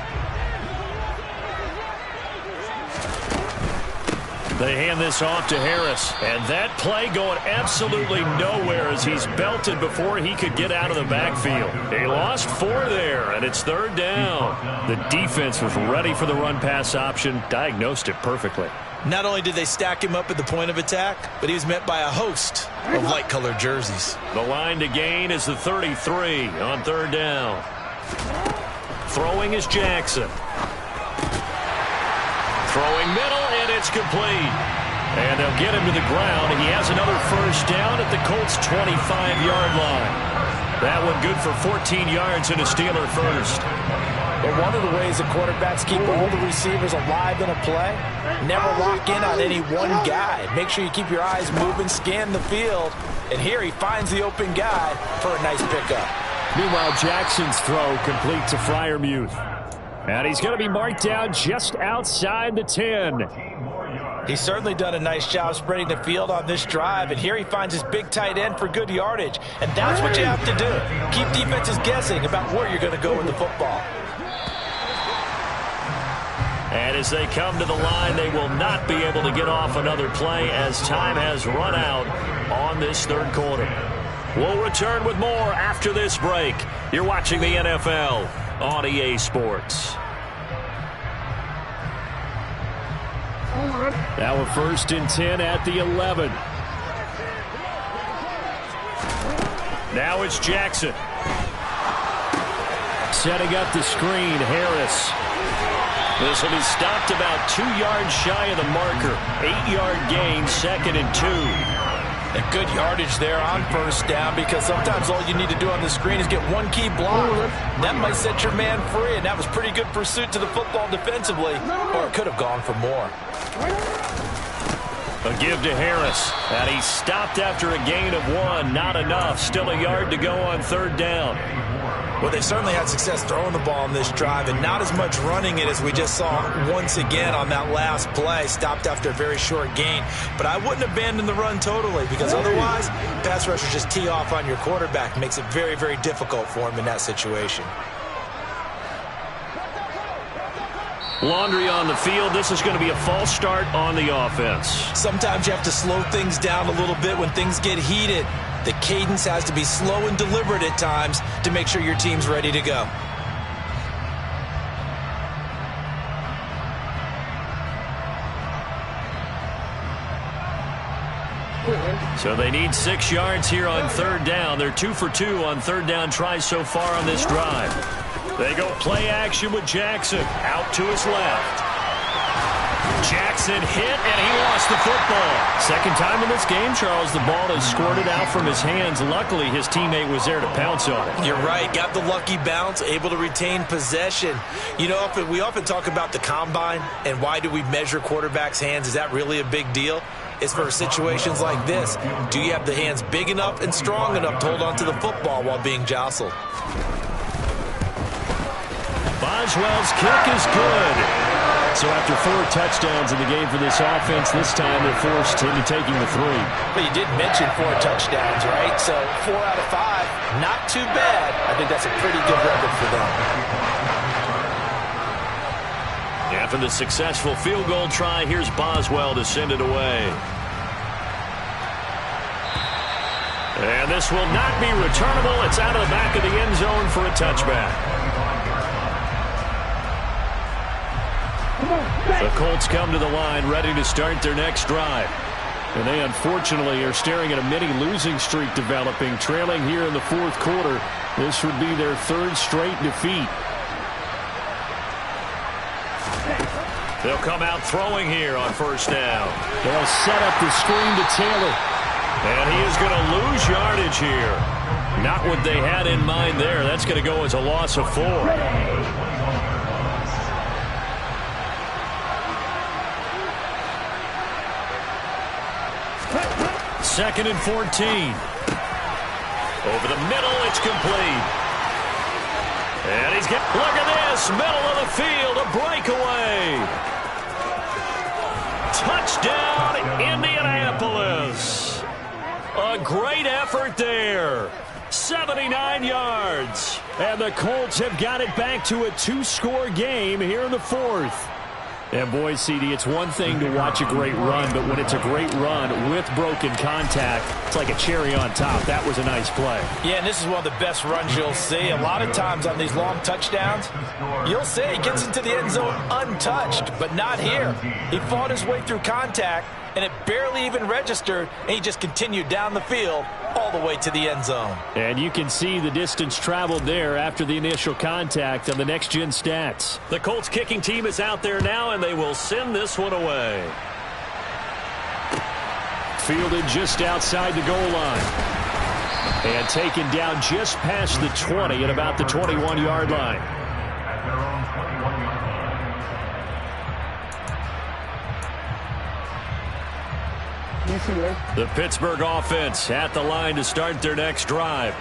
They hand this off to Harris. And that play going absolutely nowhere as he's belted before he could get out of the backfield. They lost 4 there, and it's 3rd down. The defense was ready for the run-pass option, diagnosed it perfectly. Not only did they stack him up at the point of attack, but he was met by a host of light-colored jerseys. The line to gain is the 33 on 3rd down. Throwing is Jackson. Throwing middle, and it's complete. And they'll get him to the ground. He has another 1st down at the Colts' 25-yard line. That one good for 14 yards and a Steeler first. But one of the ways the quarterbacks keep all the receivers alive in a play, never lock in on any one guy. Make sure you keep your eyes moving, scan the field, and here he finds the open guy for a nice pickup. Meanwhile, Jackson's throw complete to Freiermuth. And he's going to be marked down just outside the 10. He's certainly done a nice job spreading the field on this drive, and here he finds his big tight end for good yardage. And that's what you have to do. Keep defenses guessing about where you're going to go with the football. And as they come to the line, they will not be able to get off another play as time has run out on this 3rd quarter. We'll return with more after this break. You're watching the NFL on EA Sports. Now a 1st and 10 at the 11. Now it's Jackson. Setting up the screen, Harris. This will be stopped about 2 yards shy of the marker. 8-yard gain, 2nd and 2. And good yardage there on 1st down because sometimes all you need to do on the screen is get one key block. That might set your man free, and that was pretty good pursuit to the football defensively, or it could have gone for more. A give to Harris, and he stopped after a gain of 1. Not enough. Still a yard to go on 3rd down. Well, they certainly had success throwing the ball in this drive and not as much running it as we just saw once again on that last play. Stopped after a very short gain. But I wouldn't abandon the run totally because otherwise, pass rushers just tee off on your quarterback. Makes it very, very difficult for him in that situation. Laundry on the field. This is going to be a false start on the offense. Sometimes you have to slow things down a little bit when things get heated. The cadence has to be slow and deliberate at times to make sure your team's ready to go. So they need 6 yards here on third down. They're 2 for 2 on third down tries so far on this drive. They go play action with Jackson out to his left. Jackson hit, and he lost the football. Second time in this game, Charles, the ball has squirted out from his hands. Luckily, his teammate was there to pounce on it. You're right. Got the lucky bounce, able to retain possession. You know, we often talk about the combine and why do we measure quarterbacks' hands. Is that really a big deal? It's for situations like this. Do you have the hands big enough and strong enough to hold on to the football while being jostled? Boswell's kick is good. So after 4 touchdowns in the game for this offense, this time they're forced into taking the 3. But you did mention 4 touchdowns, right? So 4 out of 5, not too bad. I think that's a pretty good record for them. After the successful field goal try, here's Boswell to send it away. And this will not be returnable. It's out of the back of the end zone for a touchback. The Colts come to the line ready to start their next drive. And they unfortunately are staring at a mini losing streak developing, trailing here in the 4th quarter. This would be their 3rd straight defeat. They'll come out throwing here on first down. They'll set up the screen to Taylor. And he is going to lose yardage here. Not what they had in mind there. That's going to go as a loss of 4. 2nd and 14. Over the middle, it's complete. And he's got, look at this, middle of the field, a breakaway. Touchdown, Indianapolis. A great effort there. 79 yards. And the Colts have got it back to a 2-score game here in the 4th. And boy, CD, it's one thing to watch a great run, but when it's a great run with broken contact, it's like a cherry on top. That was a nice play. Yeah, and this is one of the best runs you'll see. A lot of times on these long touchdowns, you'll see he gets into the end zone untouched, but not here. He fought his way through contact, and it barely even registered, and he just continued down the field all the way to the end zone. And you can see the distance traveled there after the initial contact on the next-gen stats. The Colts kicking team is out there now, and they will send this one away. Fielded just outside the goal line. And taken down just past the 20 at about the 21-yard line. At their own 21-yard line. The Pittsburgh offense at the line to start their next drive.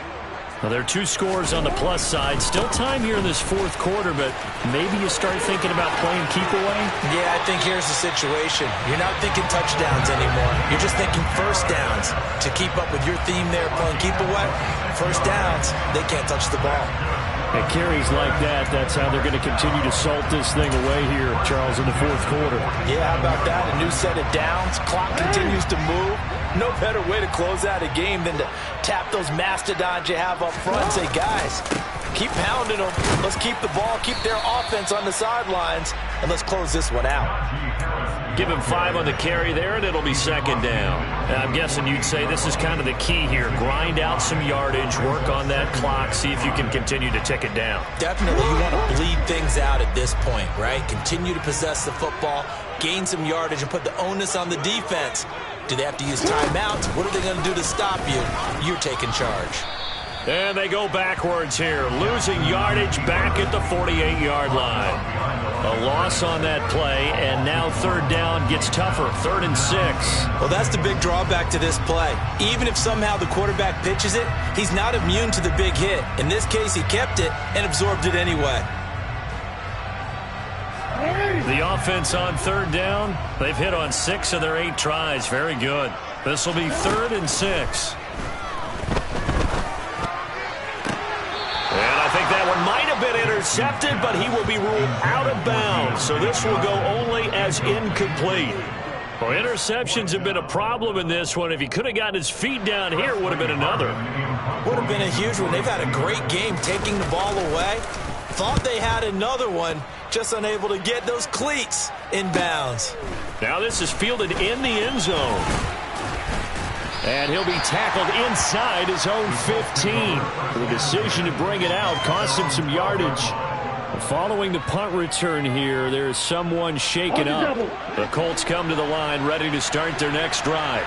Well, there are 2 scores on the plus side. Still time here in this 4th quarter, but maybe you start thinking about playing keep away? Yeah, I think here's the situation. You're not thinking touchdowns anymore. You're just thinking first downs. To keep up with your theme there, playing keep away, first downs, they can't touch the ball. At carries like that, that's how they're going to continue to salt this thing away here, Charles, in the 4th quarter. Yeah, how about that? A new set of downs. Clock continues to move. No better way to close out a game than to tap those mastodons you have up front and say, guys, keep pounding them. Let's keep the ball, keep their offense on the sidelines, and let's close this one out. Give him 5 on the carry there, and it'll be 2nd down. And I'm guessing you'd say this is kind of the key here. Grind out some yardage, work on that clock, see if you can continue to tick it down. Definitely, you want to bleed things out at this point, right? Continue to possess the football, gain some yardage, and put the onus on the defense. Do they have to use timeouts? What are they going to do to stop you? You're taking charge. And they go backwards here, losing yardage back at the 48-yard line. A loss on that play, and now 3rd down gets tougher, 3rd and 6. Well, that's the big drawback to this play. Even if somehow the quarterback pitches it, he's not immune to the big hit. In this case, he kept it and absorbed it anyway. The offense on 3rd down, they've hit on 6 of their 8 tries. Very good. This will be 3rd and 6. And I think that one might have been intercepted, but he will be ruled out of bounds. So this will go only as incomplete. Well, interceptions have been a problem in this one. If he could have gotten his feet down here, it would have been another. Would have been a huge one. They've had a great game taking the ball away. Thought they had another one, just unable to get those cleats in bounds. Now this is fielded in the end zone. And he'll be tackled inside his own 15. The decision to bring it out cost him some yardage. Following the punt return here, there is someone shaken up. The Colts come to the line, ready to start their next drive.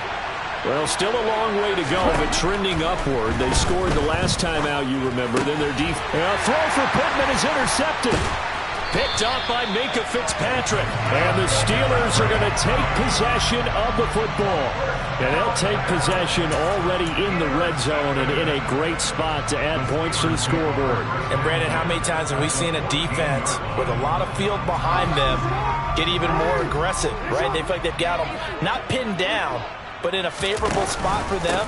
Well, still a long way to go, but trending upward. They scored the last time out, you remember. Then their throw for Pittman is intercepted. Picked up by Minka Fitzpatrick. And the Steelers are going to take possession of the football. And they'll take possession already in the red zone and in a great spot to add points to the scoreboard. And, Brandon, how many times have we seen a defense with a lot of field behind them get even more aggressive, right? They feel like they've got them not pinned down, but in a favorable spot for them.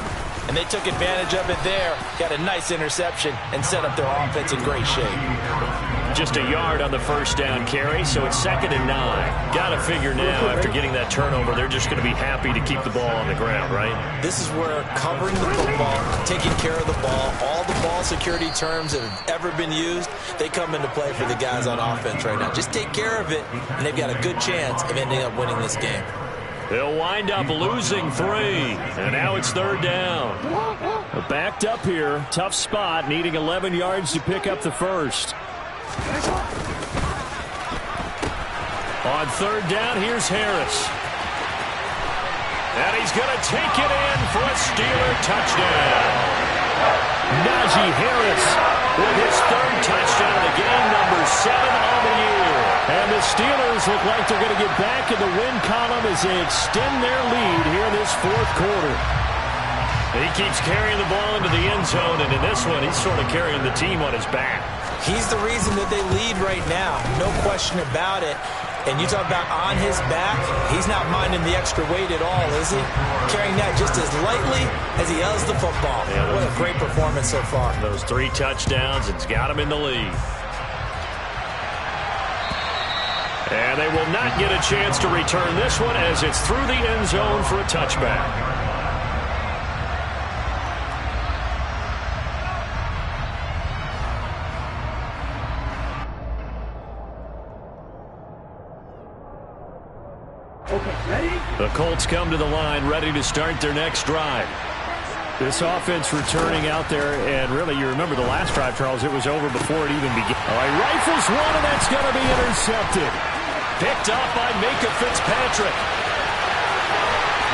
And they took advantage of it there, got a nice interception, and set up their offense in great shape. Just a yard on the first down carry, so it's 2nd and 9. Got to figure now, after getting that turnover, they're just going to be happy to keep the ball on the ground, right? This is where covering the football, taking care of the ball, all the ball security terms that have ever been used, they come into play for the guys on offense right now. Just take care of it, and they've got a good chance of ending up winning this game. They'll wind up losing 3, and now it's 3rd down. Backed up here, tough spot, needing 11 yards to pick up the first. On 3rd down, here's Harris. And he's going to take it in for a Steeler touchdown. Najee Harris with his 3rd touchdown of the game, number 7 on the year. And the Steelers look like they're going to get back in the win column as they extend their lead here in this 4th quarter. He keeps carrying the ball into the end zone, and in this one, he's sort of carrying the team on his back. He's the reason that they lead right now, no question about it. And you talk about on his back, he's not minding the extra weight at all, is he? Carrying that just as lightly as he does the football. Yeah, what a great performance so far. Those 3 touchdowns, it's got him in the lead. And they will not get a chance to return this one as it's through the end zone for a touchback. The Colts come to the line, ready to start their next drive. This offense returning out there, and really, you remember the last drive, Charles, it was over before it even began. All right, rifles one, and that's going to be intercepted. Picked off by Minka Fitzpatrick.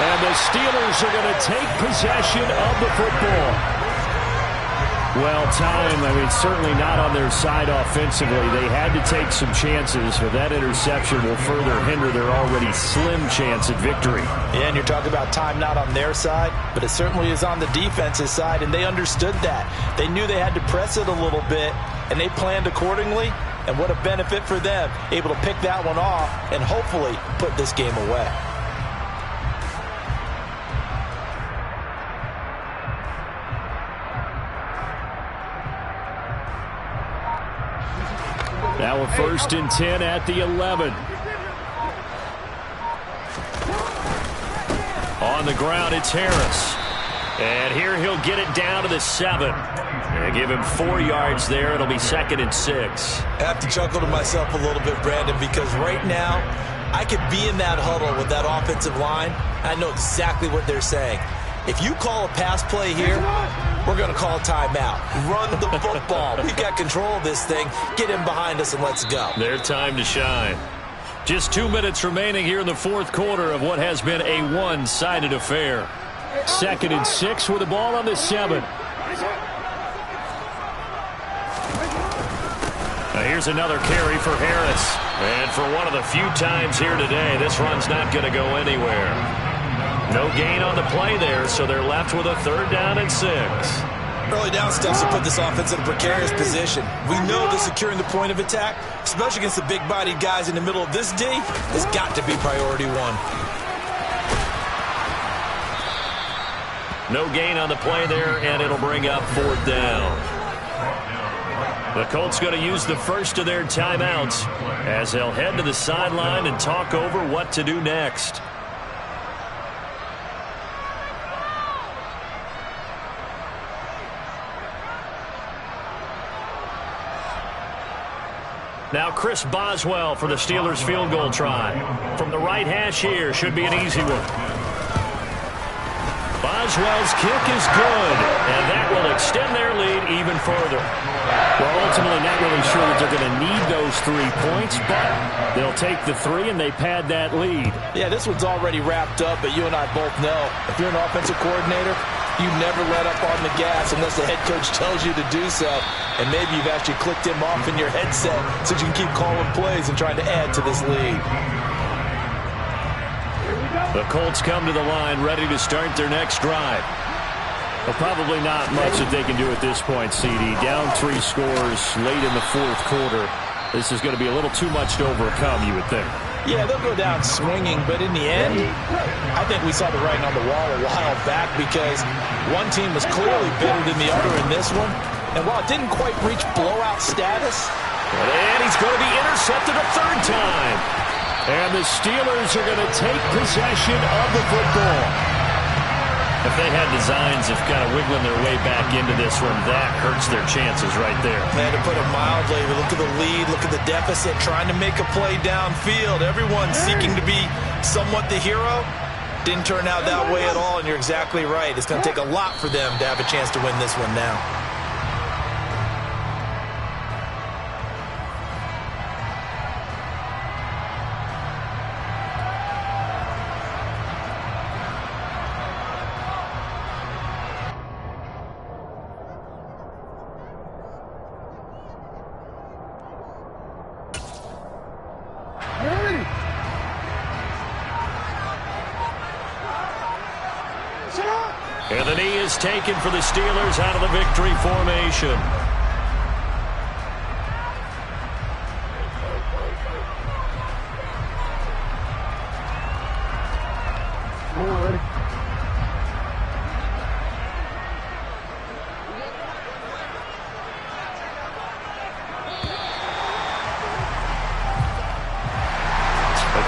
And the Steelers are going to take possession of the football. Well, time, I mean, certainly not on their side offensively. They had to take some chances, but that interception will further hinder their already slim chance at victory. Yeah, and you're talking about time not on their side, but it certainly is on the defense's side, and they understood that. They knew they had to press it a little bit, and they planned accordingly, and what a benefit for them, able to pick that one off and hopefully put this game away. Now a 1st and 10 at the 11. On the ground, it's Harris. And here he'll get it down to the 7. And give him 4 yards there. It'll be 2nd and 6. I have to chuckle to myself a little bit, Brandon, because right now I could be in that huddle with that offensive line. I know exactly what they're saying. If you call a pass play here, we're going to call a timeout. Run the football. We've got control of this thing. Get him behind us and let's go. Their time to shine. Just 2 minutes remaining here in the 4th quarter of what has been a one-sided affair. 2nd and 6 with the ball on the 7. Now here's another carry for Harris. And for one of the few times here today, this run's not going to go anywhere. No gain on the play there, so they're left with a 3rd down and 6. Early down steps to put this offense in a precarious position. We know that securing the point of attack, especially against the big-bodied guys in the middle of this D, has got to be priority 1. No gain on the play there, and it'll bring up 4th down. The Colts going to use the first of their timeouts as they'll head to the sideline and talk over what to do next. Now Chris Boswell for the Steelers field goal try. From the right hash here, should be an easy one. Boswell's kick is good, and that will extend their lead even further. Well, ultimately not really sure that they're going to need those 3 points, but they'll take the 3 and they pad that lead. Yeah, this one's already wrapped up, but you and I both know if you're an offensive coordinator, you never let up on the gas unless the head coach tells you to do so. And maybe you've actually clicked him off in your headset so you can keep calling plays and trying to add to this lead. The Colts come to the line ready to start their next drive. Well, probably not much that they can do at this point, CD. Down 3 scores late in the 4th quarter. This is going to be a little too much to overcome, you would think. Yeah, they'll go down swinging, but in the end, I think we saw the writing on the wall a while back because one team was clearly better than the other in this one. And while it didn't quite reach blowout status, and he's going to be intercepted a 3rd time. And the Steelers are going to take possession of the football. If they had designs of kind of wiggling their way back into this one, that hurts their chances right there. Man, to put it mildly, look at the lead, look at the deficit, trying to make a play downfield. Everyone seeking to be somewhat the hero. Didn't turn out that way at all, and you're exactly right. It's going to take a lot for them to have a chance to win this one now. And the knee is taken for the Steelers out of the victory formation.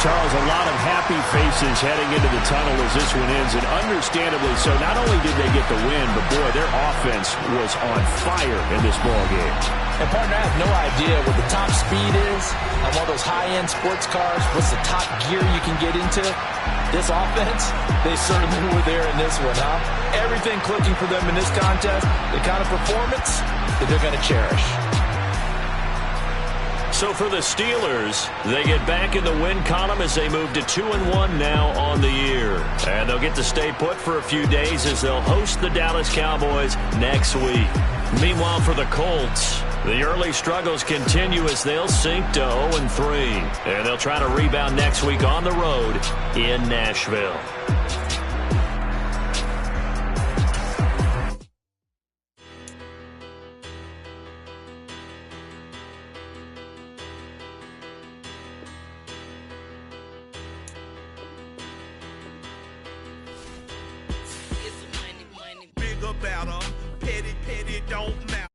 Charles, a lot of happy faces heading into the tunnel as this one ends, and understandably so. Not only did they get the win, but boy, their offense was on fire in this ball game. And partner, I have no idea what the top speed is on one of those high-end sports cars. What's the top gear you can get into? This offense, they certainly were there in this one, huh? Everything clicking for them in this contest, the kind of performance that they're going to cherish. So for the Steelers, they get back in the win column as they move to 2-1 now on the year. And they'll get to stay put for a few days as they'll host the Dallas Cowboys next week. Meanwhile, for the Colts, the early struggles continue as they'll sink to 0-3. And they'll try to rebound next week on the road in Nashville. About 'em, petty, don't matter.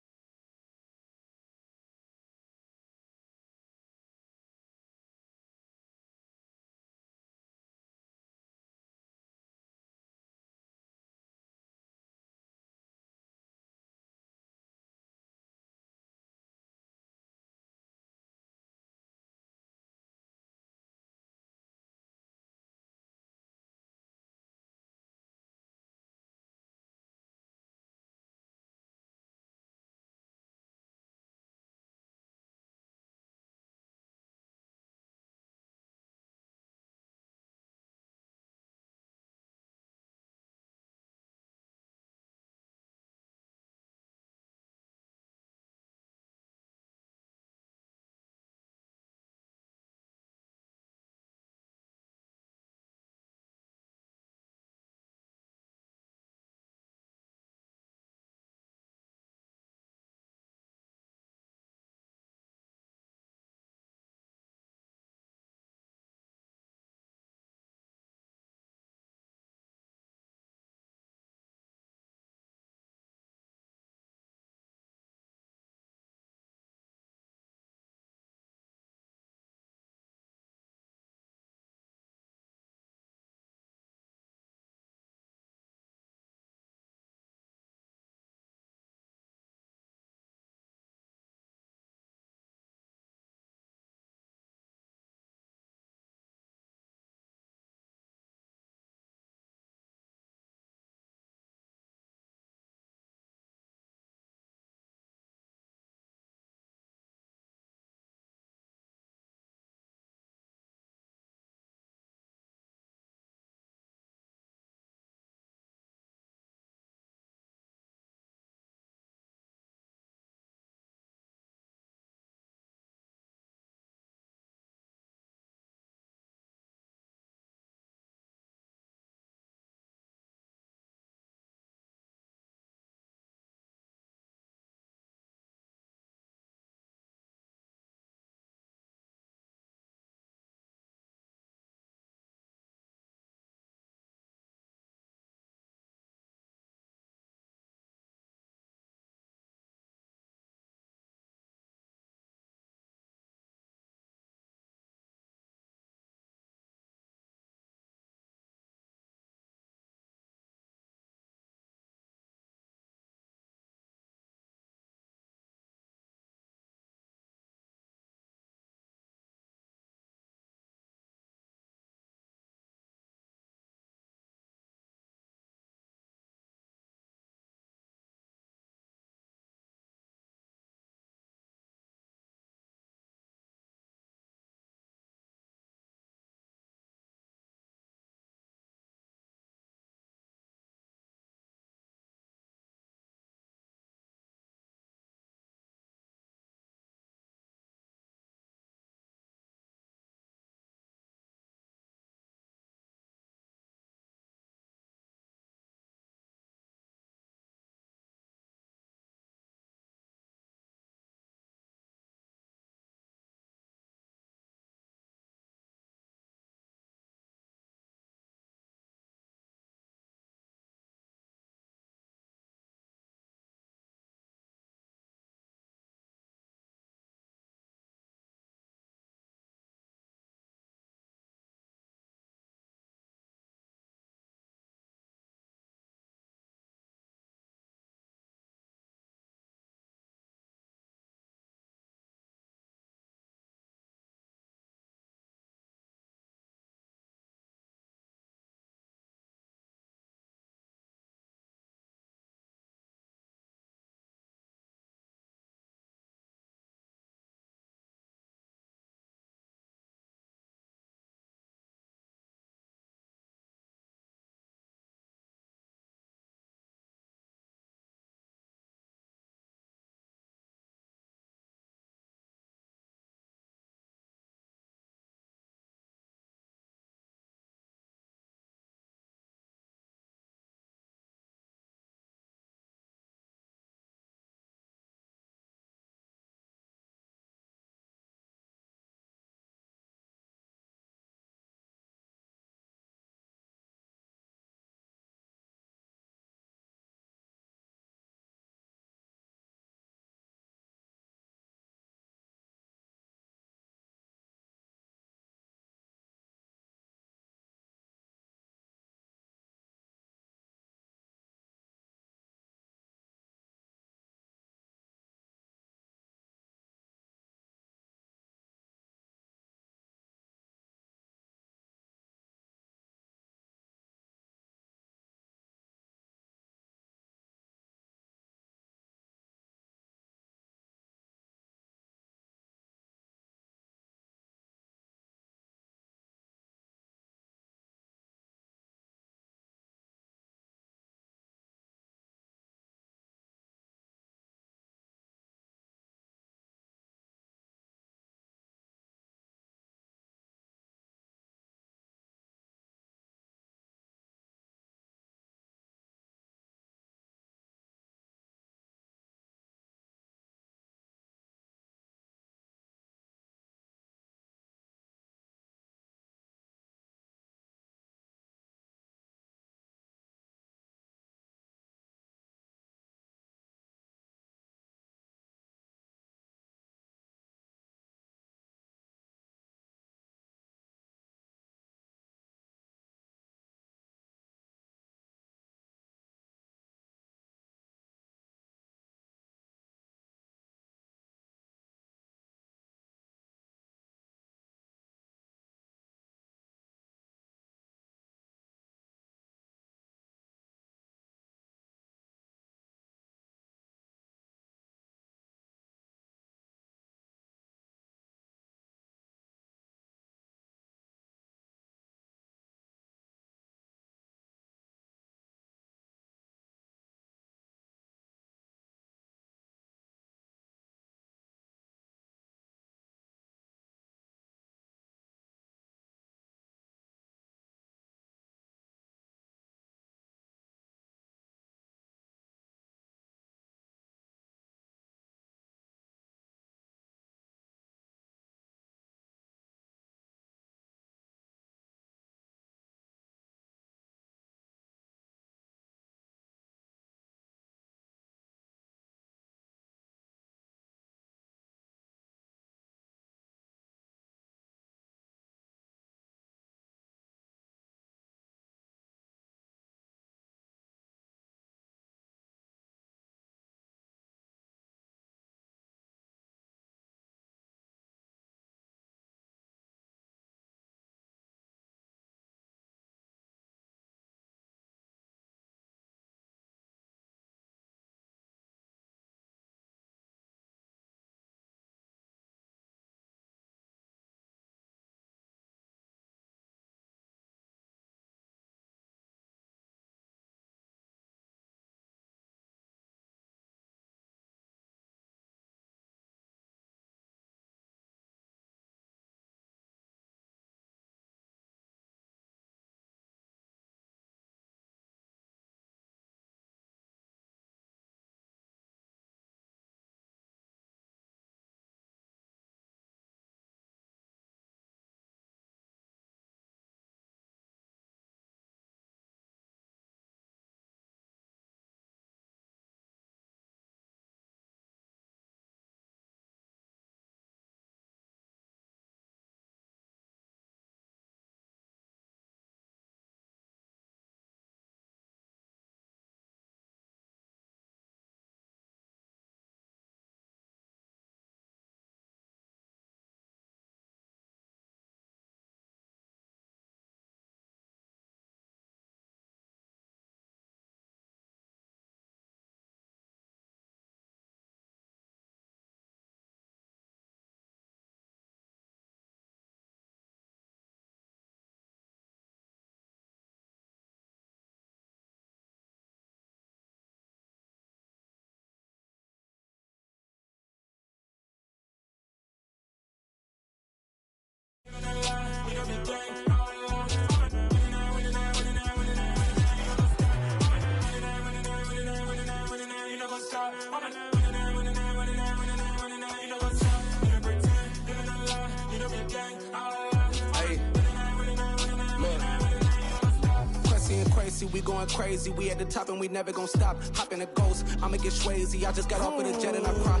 lazy, we going crazy. We at the top and we never gonna stop. Hop in a ghost, I'ma get Swayze. I just got off with a jet and I cry.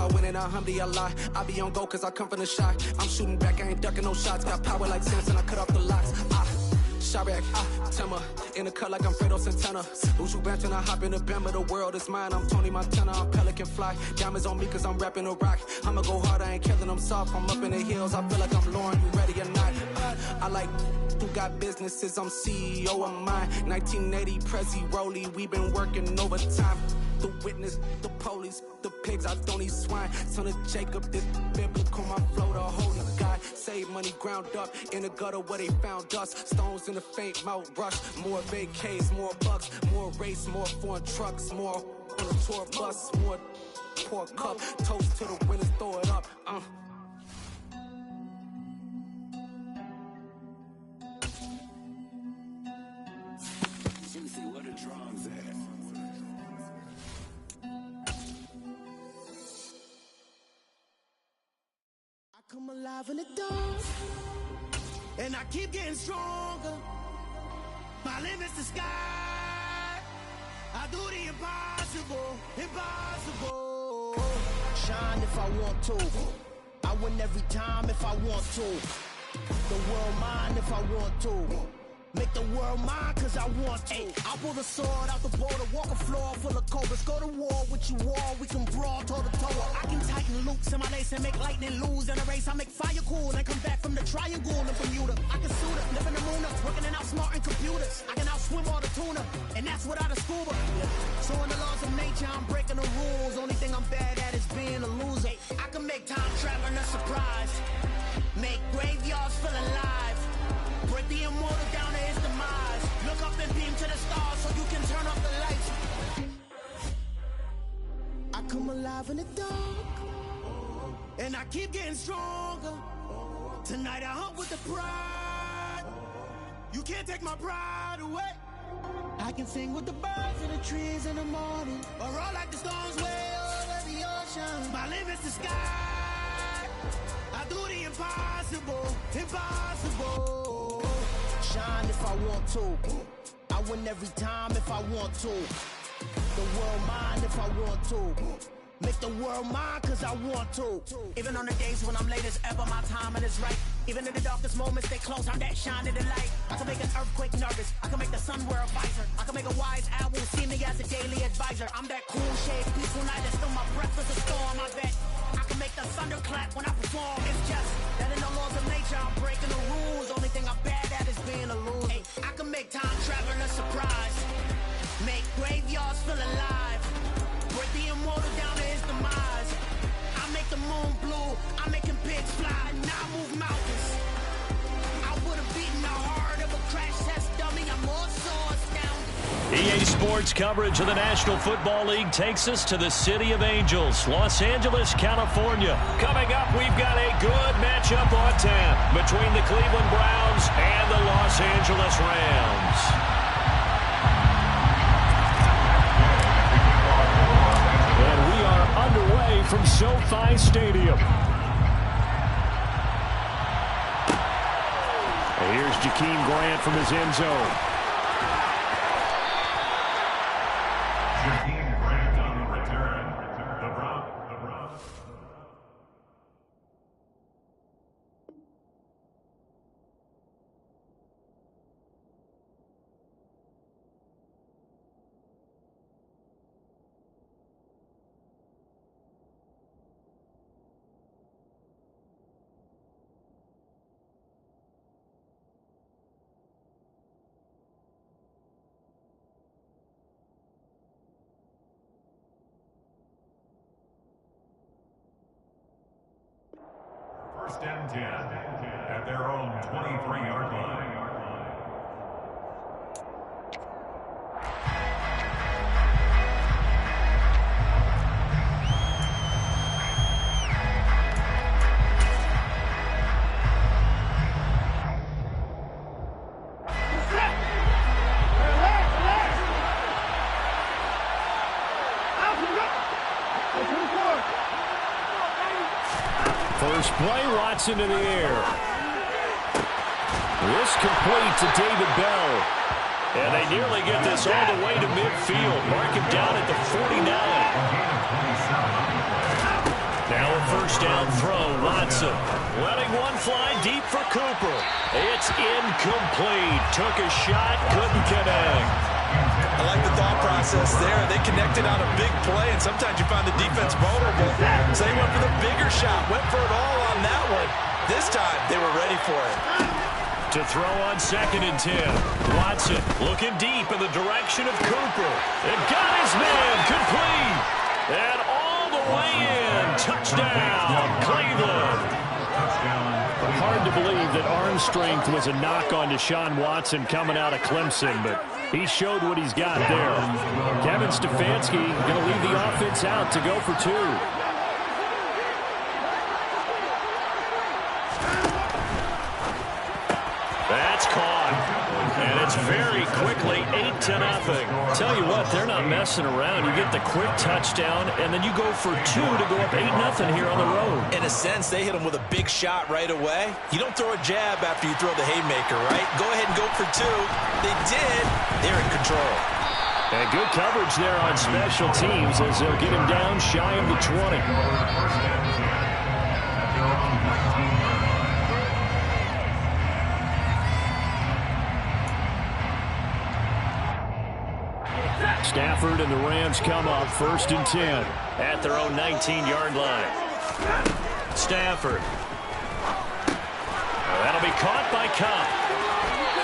I win in a Humvee, I lie. I be on go cause I come from the shot. I'm shooting back, I ain't ducking no shots. Got power like Samson, I cut off the locks. Chirac, Timmer, in the cut like I'm Fredo Santana. Usual Banton, I hop in the Bama, the world is mine. I'm Tony Montana, I'm Pelican Fly. Diamonds on me cause I'm rapping a rock. I'ma go hard, I ain't killing them soft. I'm up in the hills, I feel like I'm Lauren, you ready or not? I like who got businesses, I'm CEO of mine. 1980 Prezi Rolly, we been working overtime. The witness, the police, the pigs, I don't eat swine. Son of Jacob, this biblical, my flow, the holy God. Save money ground up in the gutter where they found us. Stones in the faint mouth rush. More vacays, more bucks, more race, more foreign trucks, more on a tour bus, more pour cup. Toast to the winners, throw it up. Where the drums at? I come alive in the dark, and I keep getting stronger. My limit's the sky. I do the impossible, impossible. Shine if I want to. I win every time if I want to. The world mine if I want to. Make the world mine cause I want to. I'll pull the sword out the border, walk a floor full of cobras. Go to war with you all, we can brawl toe to toe. I can tighten loops in my lace and make lightning lose in a race. I make fire cool and come back from the triangle in Bermuda. I can suit it, live in the moon, working and outsmarting computers. I can outswim all the tuna, and that's without a scuba. So in the laws of nature, I'm breaking the rules. Only thing I'm bad at is being a loser. I can make time traveling a surprise, make graveyards feel alive. Break the immortal down to his demise. Look up and beam to the stars so you can turn off the lights. I come alive in the dark, and I keep getting stronger. Tonight I hunt with the pride. You can't take my pride away. I can sing with the birds and the trees in the morning, or roll like the storms way over the ocean. My limit's the sky. I do the impossible, impossible. Shine if I want to. I win every time if I want to. The world mine if I want to. Make the world mine cause I want to. Even on the days when I'm late as ever, my timing is right. Even in the darkest moments, stay close, I'm that shining the light. I can make an earthquake nervous, I can make the sun wear a visor. I can make a wise owl see me as a daily advisor. I'm that cool shade, peaceful night, that's still my breath is a storm, I bet. I can make the thunder clap when I perform. It's just that in the laws of nature, I'm breaking the rules. Only thing I'm bad at is being a loser. I can make time traveling a surprise, make graveyards feel alive. Break the immortal down to his demise. I make the moon blue, I'm making pigs fly, now I move mountains. I would have beaten the heart of a crash test dummy. I'm more so astounded. EA Sports coverage of the National Football League takes us to the City of Angels, Los Angeles, California. Coming up, we've got a good matchup on tap between the Cleveland Browns and the Los Angeles Rams. Underway from SoFi Stadium. And here's Jakeem Grant from his end zone. Jakeem Grant on the return. The Browns. First and 10 at their own 23-yard line. First play, Watson in the air. This complete to David Bell. And they nearly get this all the way to midfield. Mark him down at the 49. Now a first down throw. Watson letting one fly deep for Cooper. It's incomplete. Took a shot, couldn't connect. I like the thought process there. They connected on a big play, and sometimes you find the defense vulnerable. So they went for the bigger shot, went for it all on that one. This time, they were ready for it. To throw on 2nd and 10. Watson looking deep in the direction of Cooper. And got his man complete. And all the way in. Touchdown, Cleveland. Hard to believe that arm strength was a knock on Deshaun Watson coming out of Clemson, but he showed what he's got there. Kevin Stefanski going to leave the offense out to go for 2. That's caught. And it's very quickly 8-0. Tell you what, they're not messing around. You get the quick touchdown, and then you go for 2 to go up 8-0 here on the road. In a sense, they hit him with a big shot right away. You don't throw a jab after you throw the haymaker, right? Go ahead and go for 2. They did. They're in control. And good coverage there on special teams as they'll get him down shy of the 20. Stafford and the Rams come up 1st and 10 at their own 19-yard line. Stafford. That'll be caught by Cobb.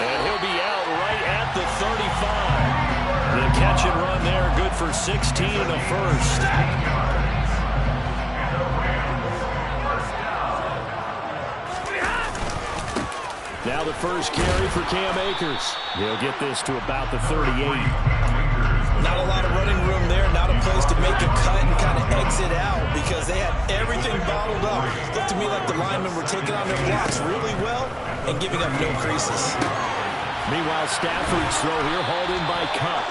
And he'll be out right at the 35. The catch and run there, good for 16 and a first. Now the first carry for Cam Akers. He'll get this to about the 38. Not a lot of running room there, not a place to make a cut and kind of exit out because they had everything bottled up. Looked to me like the linemen were taking on their blocks really well and giving up no creases. Meanwhile, Stafford's throw here hauled in by Cup.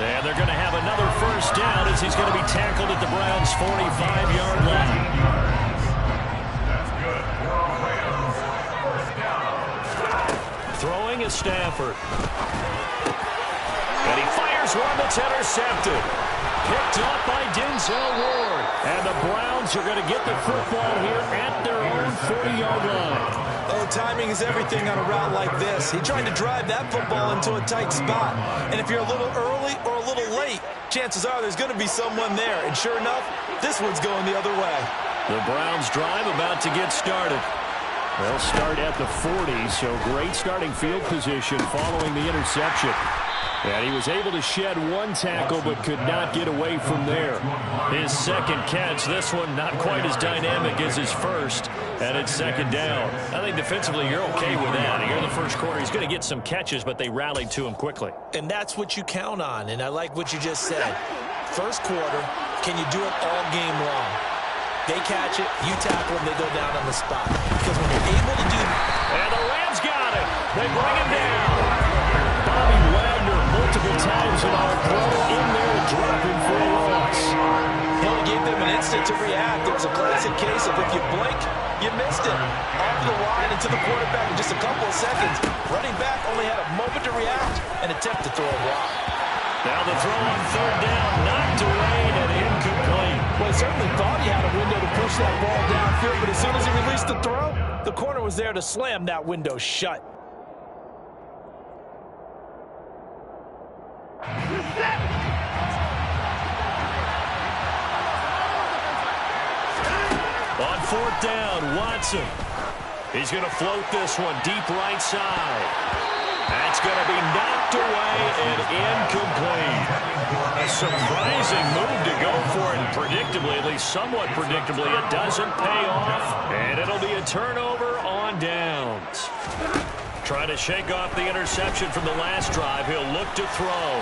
And they're going to have another first down as he's going to be tackled at the Browns' 45-yard line. Throwing is Stafford. And he fires one that's intercepted. Picked up by Denzel Ward. And the Browns are going to get the football here at their own 40-yard line. Oh, timing is everything on a route like this. He tried to drive that football into a tight spot. And if you're a little early or a little late, chances are there's going to be someone there. And sure enough, this one's going the other way. The Browns drive about to get started. They'll start at the 40, so great starting field position following the interception. And he was able to shed one tackle but could not get away from there. His second catch, this one not quite as dynamic as his first, and it's 2nd down. I think defensively you're okay with that. Here in the first quarter, he's going to get some catches, but they rallied to him quickly. And that's what you count on, and I like what you just said. First quarter, can you do it all game long? They catch it, you tackle them, they go down on the spot. Because when you're able to do that. And the Rams got it. They bring him down. Bobby Wagner multiple times in our throw in there and dropping for a loss. He only gave them an instant to react. It was a classic case of if you blink, you missed it. Off the line and to the quarterback in just a couple of seconds. Running back only had a moment to react and attempt to throw a block. Now the throw on 3rd down, knocked away and incomplete. Well, he certainly thought he had a window to push that ball downfield, but as soon as he released the throw, the corner was there to slam that window shut. On 4th down, Watson. He's going to float this one deep right side. That's going to be knocked away and incomplete. A surprising move to go for it, and predictably, at least somewhat predictably, it doesn't pay off. And it'll be a turnover on downs. Trying to shake off the interception from the last drive. He'll look to throw.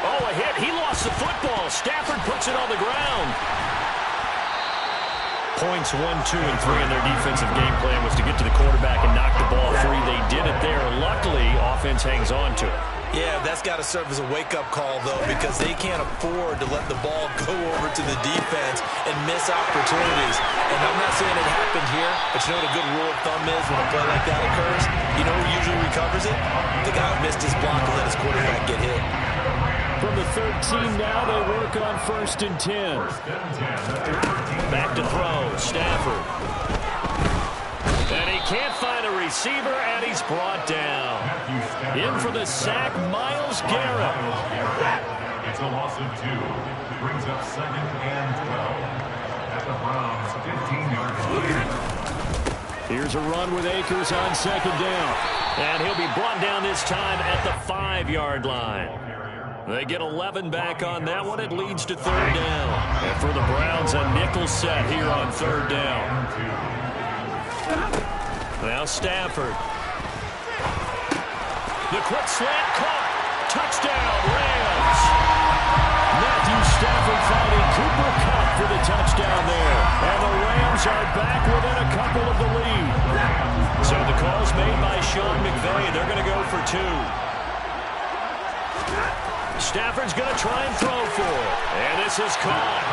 Oh, a hit. He lost the football. Stafford puts it on the ground. Points 1, 2, and 3 in their defensive game plan was to get to the quarterback and knock the ball free. They did it there. Luckily, offense hangs on to it. Yeah, that's got to serve as a wake-up call, though, because they can't afford to let the ball go over to the defense and miss opportunities. And I'm not saying it happened here, but you know what a good rule of thumb is when a play like that occurs? You know who usually recovers it? The guy who missed his block and let his quarterback get hit. From the 13 now, they work on 1st and 10. Back to throw, Stafford. And he can't find a receiver, and he's brought down. In for the sack, Myles Garrett. It's a loss of 2. Brings up 2nd and 12. At the Browns' 15-yard line. Here's a run with Akers on 2nd down. And he'll be brought down this time at the 5-yard line. They get 11 back on that one. It leads to 3rd down. And for the Browns, a nickel set here on 3rd down. Now Stafford. The quick slant caught. Touchdown, Rams. Matthew Stafford finding Cooper Kupp for the touchdown there. And the Rams are back within a couple of the lead. So the call's made by Sean McVay. They're going to go for 2. Stafford's going to try and throw for it. And this is caught.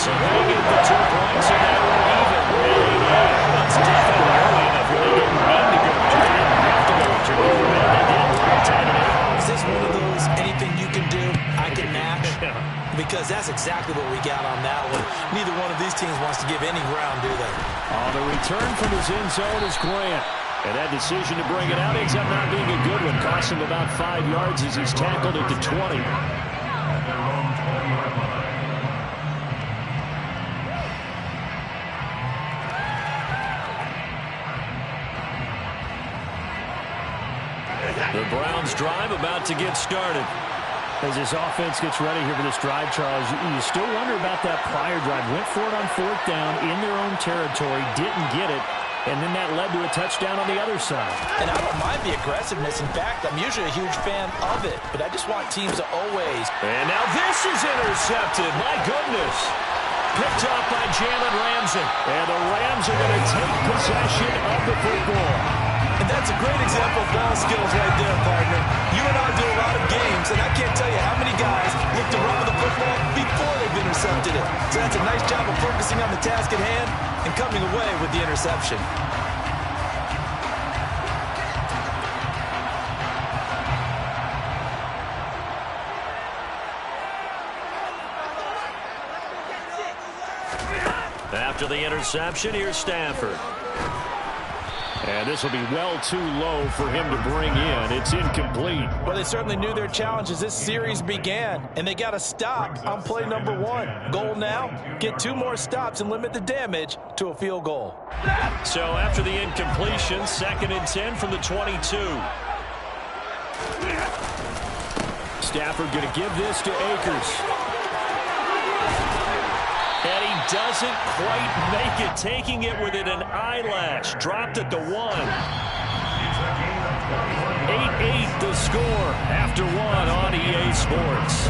So they get the 2 points, and now we're even. That's definitely early enough where they didn't need to go. They didn't have to go to it. They did right time it out. Is this one of those anything you can do, I can match? Because that's exactly what we got on that one. Neither one of these teams wants to give any ground, do they? The return from his end zone is Grant. And that decision to bring it out ends up not being a good one. Costs him about 5 yards as he's tackled at the 20. The Browns drive about to get started. As this offense gets ready here for this drive, Charles, you still wonder about that prior drive. Went for it on 4th down in their own territory, didn't get it, and then that led to a touchdown on the other side. And I don't mind the aggressiveness. In fact, I'm usually a huge fan of it, but I just want teams to always. And now this is intercepted. My goodness. Picked up by Jalen Ramsey. And the Rams are going to take possession of the football. And that's a great example of ball skills right there, partner. You and I do a lot of games, and I can't tell you how many guys look to run with the football before they've intercepted it. So that's a nice job of focusing on the task at hand and coming away with the interception. After the interception, here's Stafford. And this will be well too low for him to bring in. It's incomplete. Well, they certainly knew their challenge as this series began, and they got to stop on play number 1. Goal now, get 2 more stops and limit the damage to a field goal. So after the incompletion, 2nd and 10 from the 22. Stafford going to give this to Akers. And he doesn't quite make it, taking it within an eyelash. Dropped at the 1. 8-8 the score after 1 on EA Sports.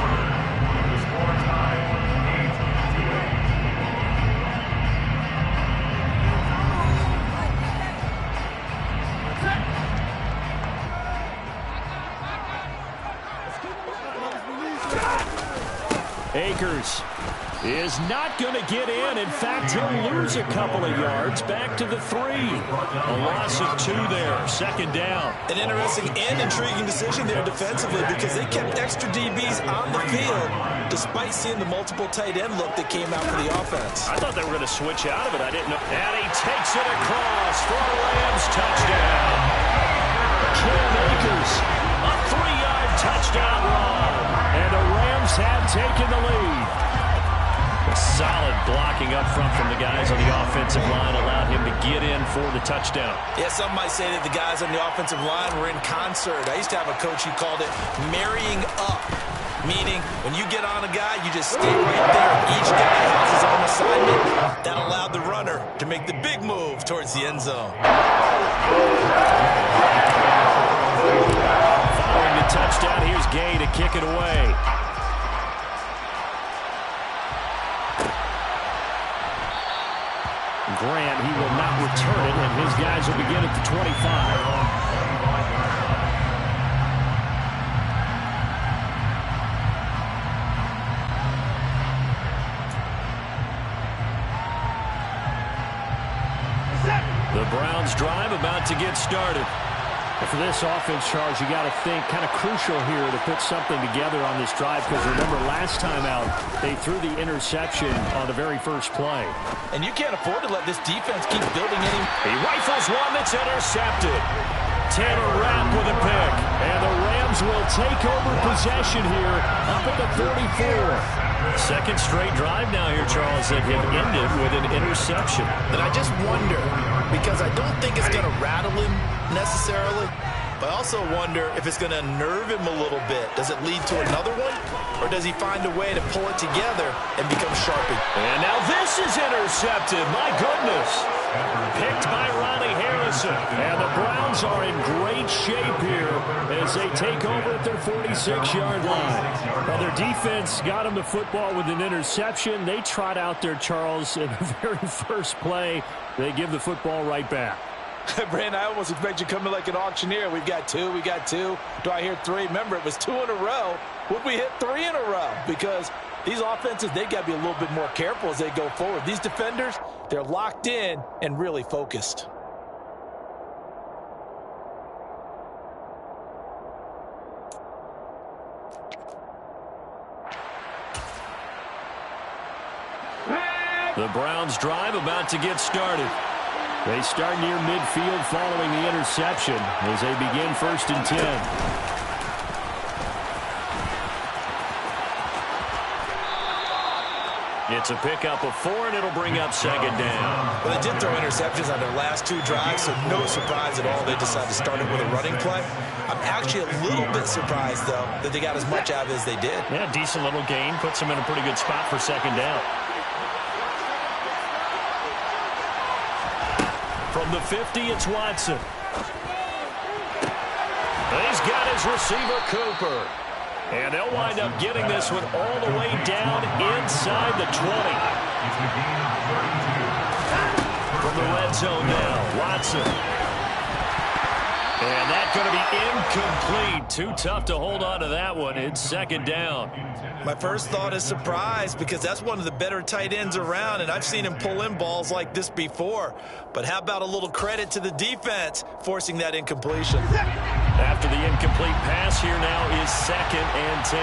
Akers is not going to get in. In fact, he'll lose a couple of yards back to the 3. A loss of 2 there. 2nd down. An interesting and intriguing decision there defensively because they kept extra DBs on the field despite seeing the multiple tight end look that came out for the offense. I thought they were going to switch out of it. I didn't know. And he takes it across for a Rams touchdown. Cam Akers, a 3-yard touchdown run. And the Rams have taken the lead. Solid blocking up front from the guys on the offensive line allowed him to get in for the touchdown. Yeah, some might say that the guys on the offensive line were in concert. I used to have a coach who called it marrying up, meaning when you get on a guy, you just stay right there. Each guy has his own assignment. That allowed the runner to make the big move towards the end zone. Following the touchdown, here's Gay to kick it away. Grant, he will not return it, and his guys will begin at the 25. The Browns drive about to get started. For this offense, Charles, you got to think kind of crucial here to put something together on this drive, because remember last time out they threw the interception on the very first play. And you can't afford to let this defense keep building any. He rifles one that's intercepted. Taylor Rapp with a pick, and the Rams will take over possession here up at the 34. Second straight drive now here, Charles, that have ended with an interception. And I just wonder, because I don't think it's going to rattle him necessarily, but I also wonder if it's going to unnerve him a little bit. Does it lead to another one, or does he find a way to pull it together and become sharp? And now this is intercepted. My goodness. Picked by Ronnie Harrison. And the Browns are in great shape here as they take over at their 46-yard line. Well, their defense got them the football with an interception. They trot out there, Charles, in the very first play. They give the football right back. Brandon, I almost expect you coming like an auctioneer. We've got two. Do I hear three? Remember, it was 2 in a row. Would we hit 3 in a row? Because these offenses, they got to be a little bit more careful as they go forward. These defenders, they're locked in and really focused. The Browns drive about to get started. They start near midfield following the interception as they begin 1st and 10. It's a pickup of 4, and it'll bring up 2nd down. Well, they did throw interceptions on their last 2 drives, so no surprise at all they decided to start it with a running play. I'm actually a little bit surprised, though, that they got as much out of it as they did. Yeah, decent little gain. Puts them in a pretty good spot for 2nd down. From the 50, it's Watson. He's got his receiver, Cooper. And they'll wind up getting this one all the way down inside the 20. From the red zone now, Watson. And that's going to be incomplete. Too tough to hold on to that one. It's 2nd down. My first thought is surprise, because that's one of the better tight ends around, and I've seen him pull in balls like this before. But how about a little credit to the defense forcing that incompletion? After the incomplete pass, here now is 2nd and 10.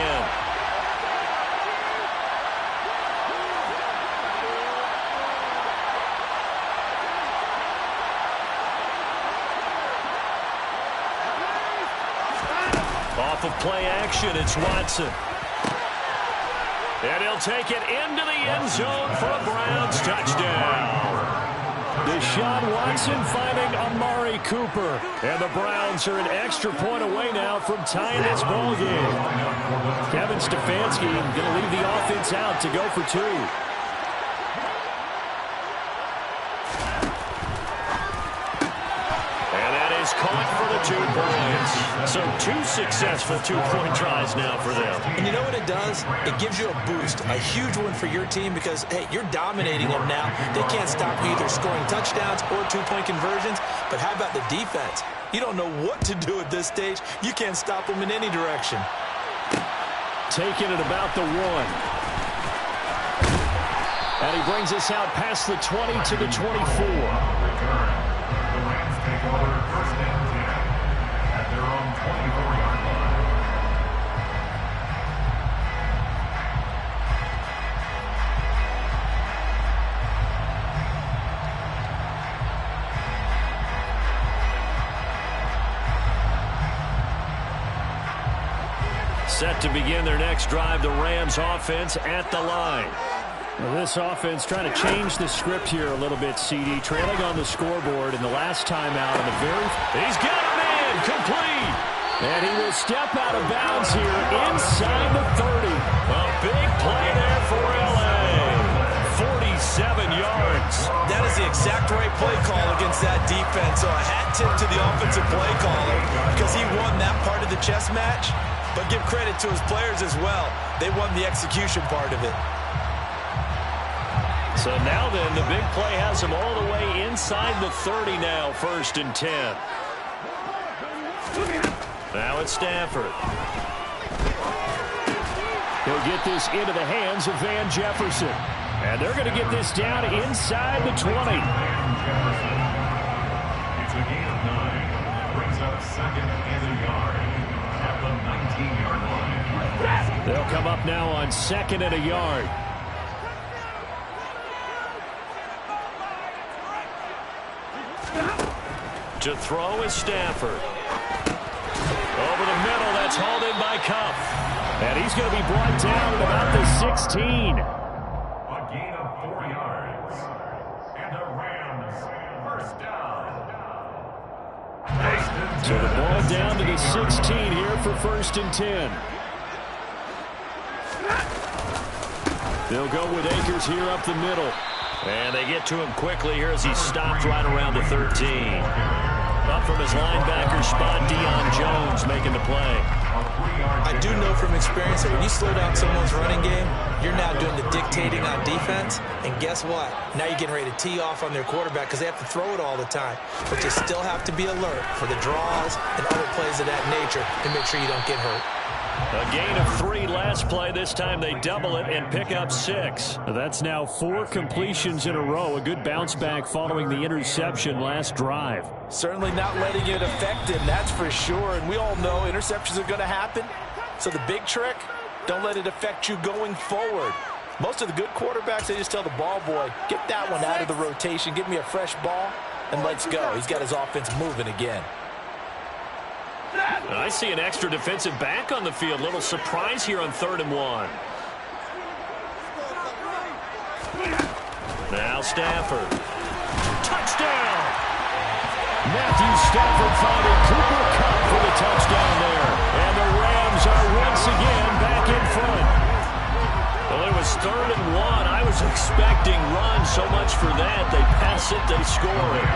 Off of play action, it's Watson. And he'll take it into the end zone for a Browns touchdown. Deshaun Watson finding Amari Cooper. And the Browns are an extra point away now from tying this ball game. Kevin Stefanski going to leave the offense out to go for 2. Caught for the 2 points. So 2 successful 2-point tries now for them. And you know what it does? It gives you a boost, a huge one for your team, because, hey, you're dominating them now. They can't stop you either scoring touchdowns or 2-point conversions. But how about the defense? You don't know what to do at this stage. You can't stop them in any direction. Taking it about the 1. And he brings us out past the 20 to the 24. Take over 1st and 10 at their own 24-yard line. Set to begin their next drive, the Rams offense at the line. Well, this offense trying to change the script here a little bit, CD. Trailing on the scoreboard in the last time out. In the very... He's got a man complete. And he will step out of bounds here inside the 30. A big play there for L.A. 47 yards. That is the exact right play call against that defense. So a hat tip to the offensive play caller, because he won that part of the chess match. But give credit to his players as well. They won the execution part of it. So now then, the big play has him all the way inside the 30 now, 1st and 10. Now it's Stafford. He'll get this into the hands of Van Jefferson. And they're going to get this down inside the 20. It's a gain of 9. Brings up 2nd up now on 2nd and a yard. To throw is Stafford. Over the middle, that's hauled in by Cup. And he's going to be brought down at about the 16. A gain of 4 yards. And the Rams first down. So the ball down to the 16 here for 1st and 10. They'll go with Akers here up the middle. And they get to him quickly here as he stopped right around the 13. Up from his linebacker spot, Deion Jones making the play. I do know from experience that when you slow down someone's running game, you're now doing the dictating on defense. And guess what? Now you're getting ready to tee off on their quarterback because they have to throw it all the time. But you still have to be alert for the draws and other plays of that nature to make sure you don't get hurt. A gain of 3 last play. This time they double it and pick up 6. That's now 4 completions in a row. A good bounce back following the interception last drive. Certainly not letting it affect him, that's for sure. And we all know interceptions are going to happen. So the big trick, don't let it affect you going forward. Most of the good quarterbacks, they just tell the ball boy, get that one out of the rotation, give me a fresh ball, and let's go. He's got his offense moving again. I see an extra defensive back on the field. Little surprise here on 3rd and 1. Now Stafford. Touchdown! Matthew Stafford finding Cooper Kupp for the touchdown there. And the Rams are once again back in front. Well, it was 3rd and 1. I was expecting run so much for that. They pass it, they score it.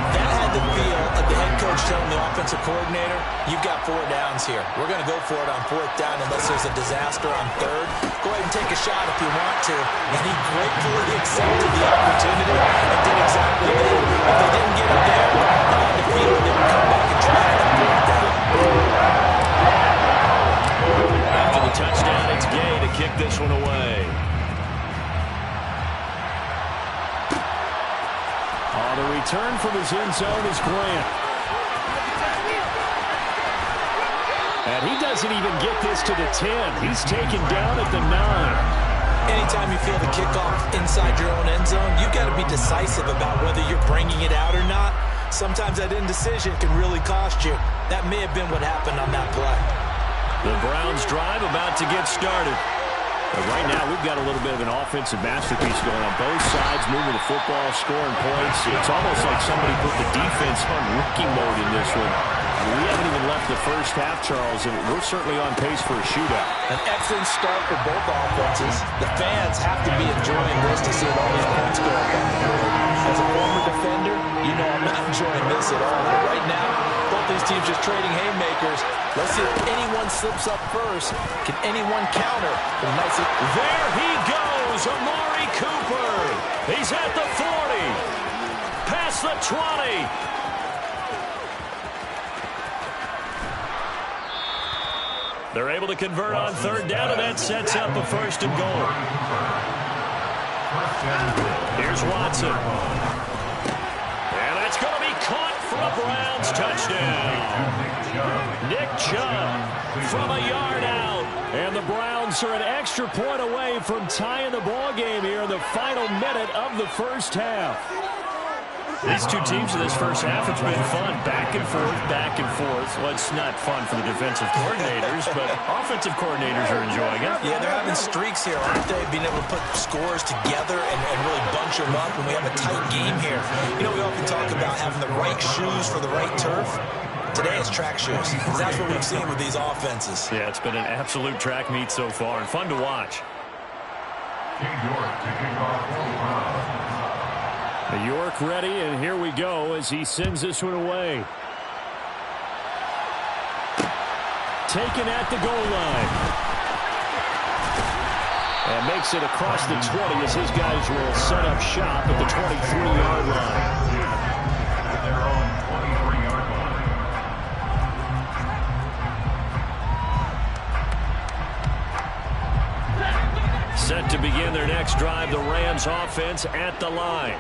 That had the feel of the head coach telling the offensive coordinator, you've got 4 downs here. We're going to go for it on 4th down unless there's a disaster on 3rd. Go ahead and take a shot if you want to. And he gratefully accepted the opportunity and did exactly that. If they didn't get it there, I had the feeling they would come back and try it on 4th down. After the touchdown, it's Gay to kick this one away. The return from his end zone is Grant. And he doesn't even get this to the 10. He's taken down at the 9. Anytime you feel the kickoff inside your own end zone, you've got to be decisive about whether you're bringing it out or not. Sometimes that indecision can really cost you. That may have been what happened on that play. The Browns drive about to get started. But right now, we've got a little bit of an offensive masterpiece going on both sides, moving the football, scoring points. It's almost like somebody put the defense on rookie mode in this one. We haven't even left the first half, Charles, and we're certainly on pace for a shootout. An excellent start for both offenses. The fans have to be enjoying this to see all these points go up on the board. As a former defender, you know I'm not enjoying this at all. But right now, both these teams just trading haymakers. Let's see if anyone slips up first. Can anyone counter? There he goes, Amari Cooper. He's at the 40. Past the 20. They're able to convert on 3rd down, and that sets up a 1st and goal. Here's Watson. And that's going to be caught for a Browns touchdown. Nick Chubb from a yard out. And the Browns are an extra point away from tying the ball game here in the final minute of the first half. These two teams in this first half, it's been fun. Back and forth, back and forth. Well, it's not fun for the defensive coordinators, but offensive coordinators are enjoying it. Yeah, they're having streaks here, aren't they? Being able to put scores together and really bunch them up, and we have a tight game here. You know, we often talk about having the right shoes for the right turf. Today it's track shoes. That's what we've seen with these offenses. Yeah, it's been an absolute track meet so far, and fun to watch. York ready, and here we go as he sends this one away. Taken at the goal line. And makes it across the 20 as his guys will set up shop at the 23-yard line. Their own 23-yard line. Set to begin their next drive, the Rams offense at the line.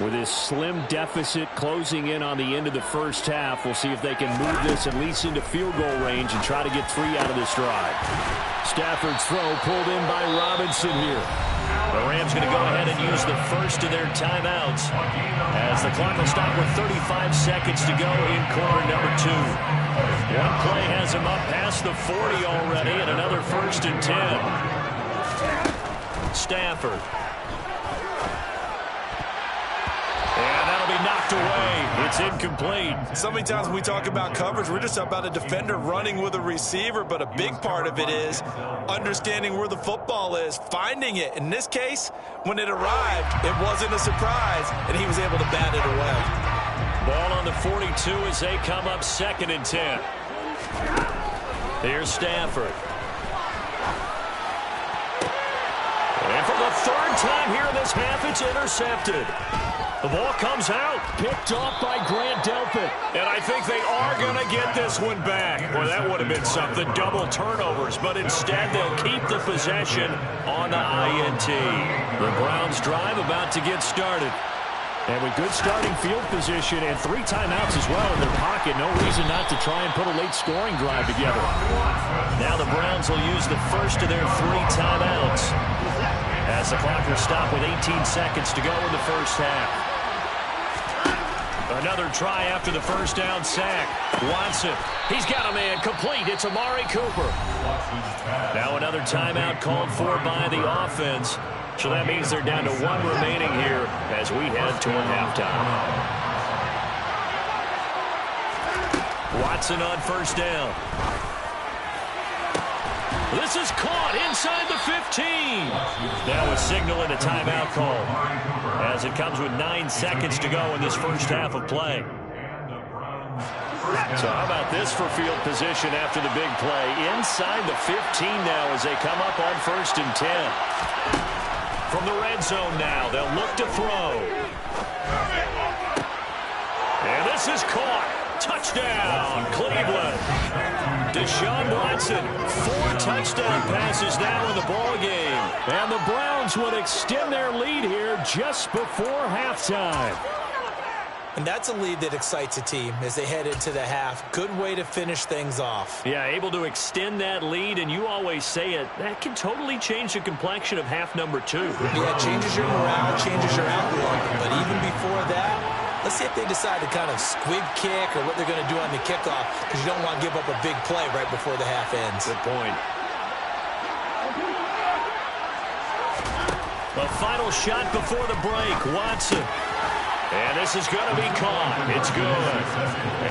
With this slim deficit closing in on the end of the first half, we'll see if they can move this at least into field goal range and try to get 3 out of this drive. Stafford's throw pulled in by Robinson here. The Rams going to go ahead and use the first of their timeouts as the clock will stop with 35 seconds to go in quarter number 2. One play has him up past the 40 already, and another 1st and 10. Stafford. And that'll be knocked away. It's incomplete. So many times when we talk about coverage, we're just about a defender running with a receiver, but a big part of it is understanding where the football is, finding it. In this case, when it arrived, it wasn't a surprise, and he was able to bat it away. Ball on the 42 as they come up 2nd and 10. Here's Stafford. And for the 3rd time here in this half, it's intercepted. The ball comes out, picked off by Grant Delpit. And I think they are going to get this one back. Boy, that would have been something, double turnovers. But instead, they'll keep the possession on the INT. The Browns drive about to get started. And with good starting field position and 3 timeouts as well in their pocket, no reason not to try and put a late scoring drive together. Now the Browns will use the first of their 3 timeouts as the clock will stop with 18 seconds to go in the first half. Another try after the first down sack. Watson, he's got a man complete. It's Amari Cooper. Now another timeout called for by the offense. So that means they're down to 1 remaining here as we head toward halftime. Watson on first down. This is caught inside the 15. Now a signal and a timeout call as it comes with 9 seconds to go in this first half of play. So how about this for field position after the big play? Inside the 15 now as they come up on 1st and 10. From the red zone now, they'll look to throw. And this is caught. Touchdown, Cleveland. Deshaun Watson, 4 touchdown passes now in the ball game. And the Browns would extend their lead here just before halftime. And that's a lead that excites a team as they head into the half. Good way to finish things off. Yeah, able to extend that lead, and you always say it, that can totally change the complexion of half number 2. Yeah, it changes your morale, changes your outlook. But even before that, let's see if they decide to kind of squib kick or what they're going to do on the kickoff, because you don't want to give up a big play right before the half ends. Good point. A final shot before the break. Watson. And this is going to be caught. It's good.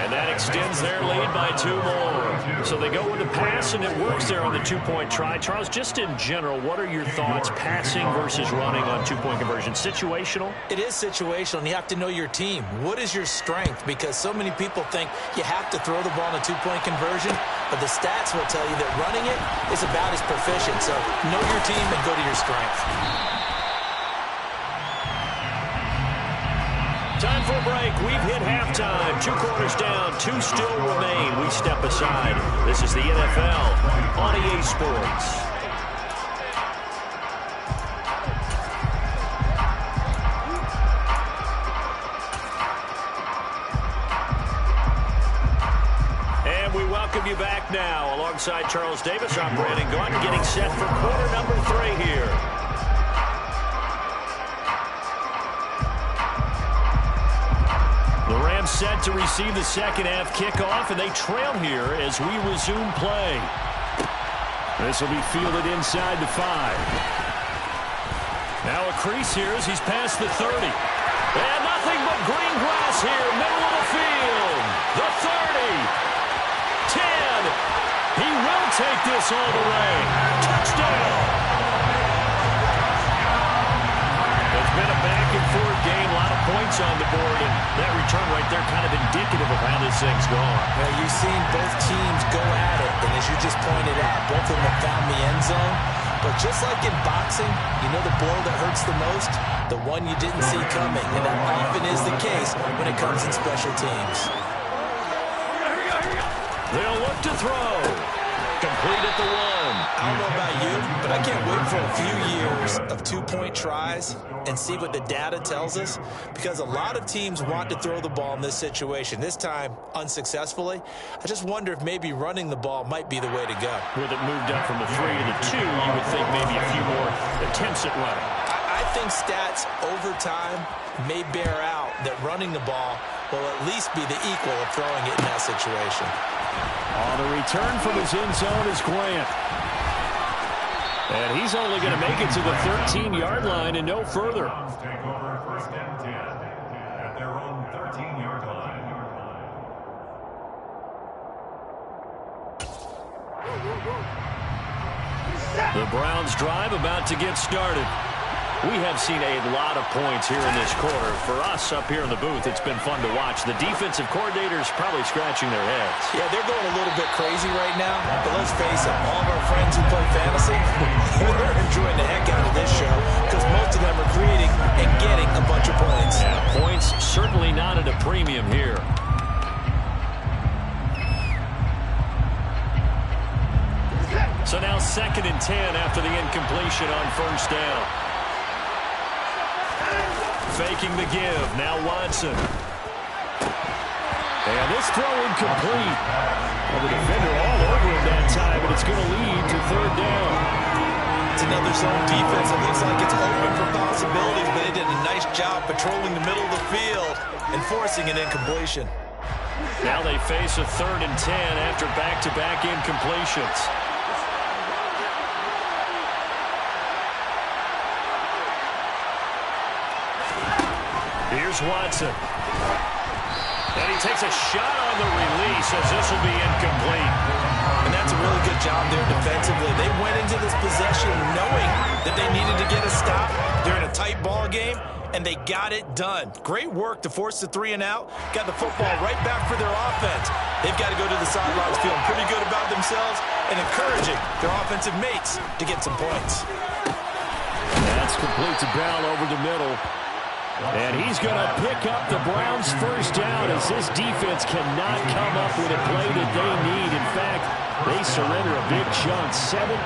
And that extends their lead by 2 more. So they go with the pass, and it works there on the 2-point try. Charles, just in general, what are your thoughts passing versus running on 2-point conversion? Situational? It is situational, and you have to know your team. What is your strength? Because so many people think you have to throw the ball in a 2-point conversion, but the stats will tell you that running it is about as proficient. So know your team and go to your strength. Time for a break. We've hit halftime. 2 quarters down. 2 still remain. We step aside. This is the NFL on EA Sports. And we welcome you back now. Alongside Charles Davis, I'm Brandon Gordon, getting set for quarter number 3 here. The Rams set to receive the second half kickoff, and they trail here as we resume play. This will be fielded inside the 5. Now a crease here as he's past the 30. And nothing but green grass here, middle of the field. The 30. 10. He will take this all the way. Touchdown. It's been a back-and-forth game, a lot of points on the board, and that return right there kind of indicative of how this thing's gone. Well, you've seen both teams go at it, and as you just pointed out, both of them have found the end zone. But just like in boxing, you know the blow that hurts the most? The one you didn't see coming, and that often is the case when it comes in special teams. They'll look to throw. Complete complete at the 1. I don't know about you, but I can't wait for a few years of two-point tries and see what the data tells us, because a lot of teams want to throw the ball in this situation. This time, unsuccessfully. I just wonder if maybe running the ball might be the way to go. With it moved up from the 3 to the 2, you would think maybe a few more attempts at running. I think stats over time may bear out that running the ball will at least be the equal of throwing it in that situation. On the return from his end zone is Grant. And he's only going to make it to the 13-yard line and no further. Take over 1st and 10 at their own 13-yard line. The Browns drive about to get started. We have seen a lot of points here in this quarter. For us up here in the booth, it's been fun to watch. The defensive coordinators probably scratching their heads. Yeah, they're going a little bit crazy right now. But let's face it, all of our friends who play fantasy, they're enjoying the heck out of this show because most of them are creating and getting a bunch of points. Yeah, points certainly not at a premium here. So now 2nd and 10 after the incompletion on 1st down. Faking the give. Now Watson. And this throw incomplete. Well, the defender all over him that time, but it's going to lead to 3rd down. It's another zone defense. It looks like it's open for possibilities, but they did a nice job patrolling the middle of the field and forcing an incompletion. Now they face a 3rd and 10 after back-to-back incompletions. Here's Watson. And he takes a shot on the release as this will be incomplete. And that's a really good job there defensively. They went into this possession knowing that they needed to get a stop. They're in a tight ball game, and they got it done. Great work to force the 3 and out. Got the football right back for their offense. They've got to go to the sidelines feeling pretty good about themselves and encouraging their offensive mates to get some points. That's complete to Brown over the middle. And he's going to pick up the Browns' 1st down as this defense cannot come up with a play that they need. In fact, they surrender a big chunk. 17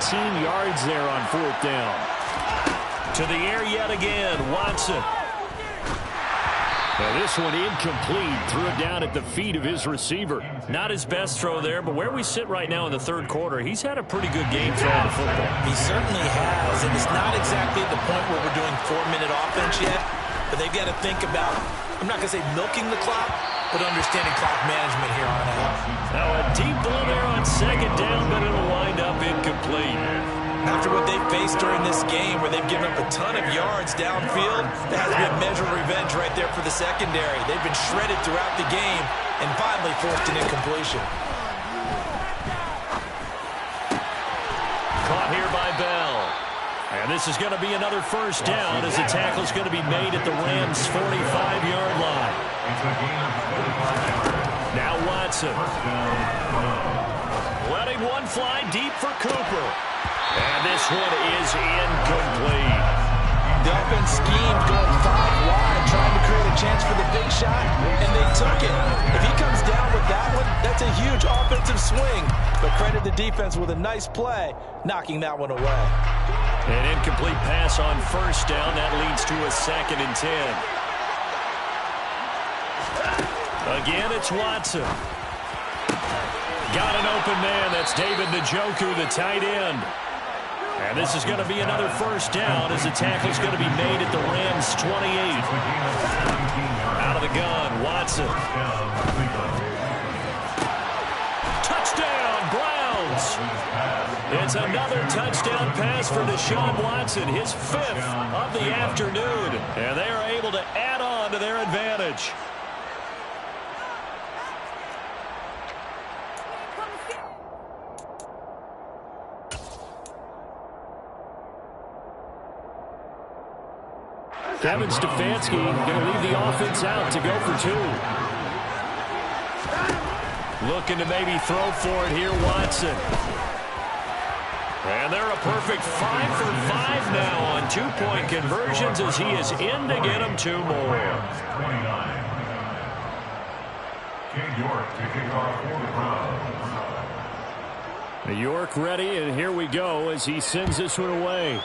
yards there on 4th down. To the air yet again, Watson. Now this one incomplete. Threw it down at the feet of his receiver. Not his best throw there, but where we sit right now in the 3rd quarter, he's had a pretty good game throwing the football. He certainly has, and it's not exactly at the point where we're doing 4-minute offense yet. But they've got to think about, I'm not going to say milking the clock, but understanding clock management here on out. Now a deep ball there on 2nd down, but it'll wind up incomplete. After what they've faced during this game where they've given up a ton of yards downfield, that has to be a measure of revenge right there for the secondary. They've been shredded throughout the game and finally forced an incompletion. Caught here by Bell. And this is going to be another 1st down as the tackle is going to be made at the Rams' 45-yard line. Now Watson. Letting one fly deep for Cooper. And this one is incomplete. The offense schemed going 5 wide, trying to create a chance for the big shot, and they took it. If he comes down with that one, that's a huge offensive swing. But credit the defense with a nice play, knocking that one away. An incomplete pass on 1st down. That leads to a 2nd and 10. Again, it's Watson. Got an open man. That's David Njoku, the tight end. And this is going to be another 1st down as the tackle is going to be made at the Rams' 28. Out of the gun, Watson. Touchdown, Browns. It's another touchdown pass for Deshaun Watson, his 5th of the afternoon. And they are able to add on to their advantage. Kevin Stefanski going to leave the offense out to go for 2. Looking to maybe throw for it here, Watson. And they're a perfect 5 for 5 now on 2-point conversions as he is in to get them 2 more. 29. King York to kick off for the Browns. York ready, and here we go as he sends this one away.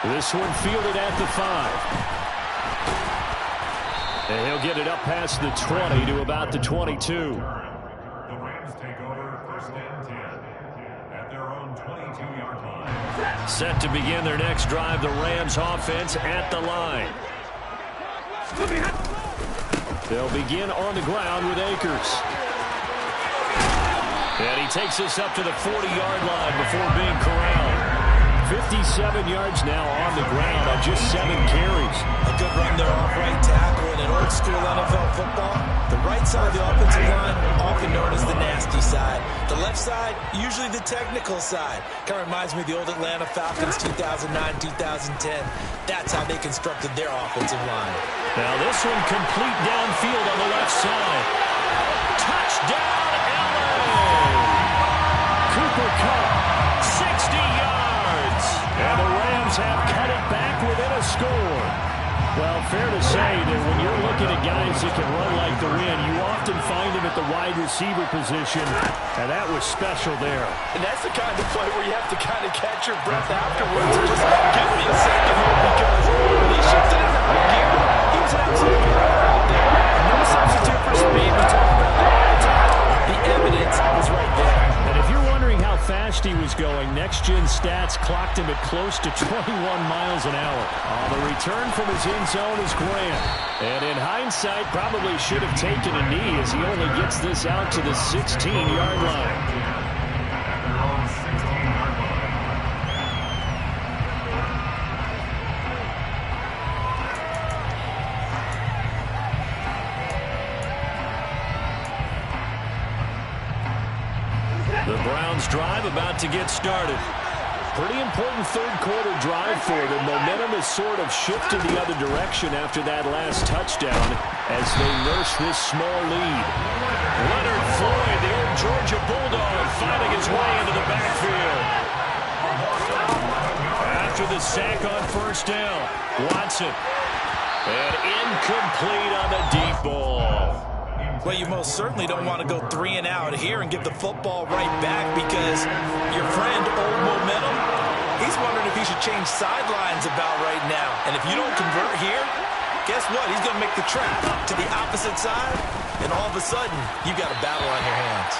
This one fielded at the 5. And he'll get it up past the 20 to about the 22. The Rams take over 1st and 10 at their own 22-yard line. Set to begin their next drive, the Rams offense at the line. They'll begin on the ground with Akers. And he takes us up to the 40-yard line before being corralled. 57 yards now on the ground on just 7 carries. A good run there off right tackle in an old-school NFL football. The right side of the offensive line, often known as the nasty side. The left side, usually the technical side. Kind of reminds me of the old Atlanta Falcons 2009, 2010. That's how they constructed their offensive line. Now this one complete downfield on the left side. Touchdown, LA! Cooper Kupp, 60 yards. And the Rams have cut it back within a score. Well, fair to say that when you're looking at guys that can run like the wind, you often find them at the wide receiver position, and that was special there. And that's the kind of play where you have to kind of catch your breath afterwards and just give me a second here, because when he shifted into high gear, he was an absolute hero out there. No substitute for speed. We talked about that all the time. The evidence was right there. And if you're wondering how fast he was going, next-gen stats clocked him at close to 21 miles an hour. The return from his end zone is grand. And in hindsight, probably should have taken a knee as he only gets this out to the 16-yard line. The Browns drive about to get started. Pretty important third-quarter drive for them. Momentum has sort of shifted the other direction after that last touchdown as they nurse this small lead. Leonard Floyd, the old Georgia Bulldog, finding his way into the backfield. After the sack on first down, Watson. And incomplete on the deep ball. Well, you most certainly don't want to go 3 and out here and give the football right back, because your friend, Old Momentum, he's wondering if he should change sidelines about right now. And if you don't convert here, guess what? He's going to make the trek to the opposite side, and all of a sudden, you've got a battle on your hands.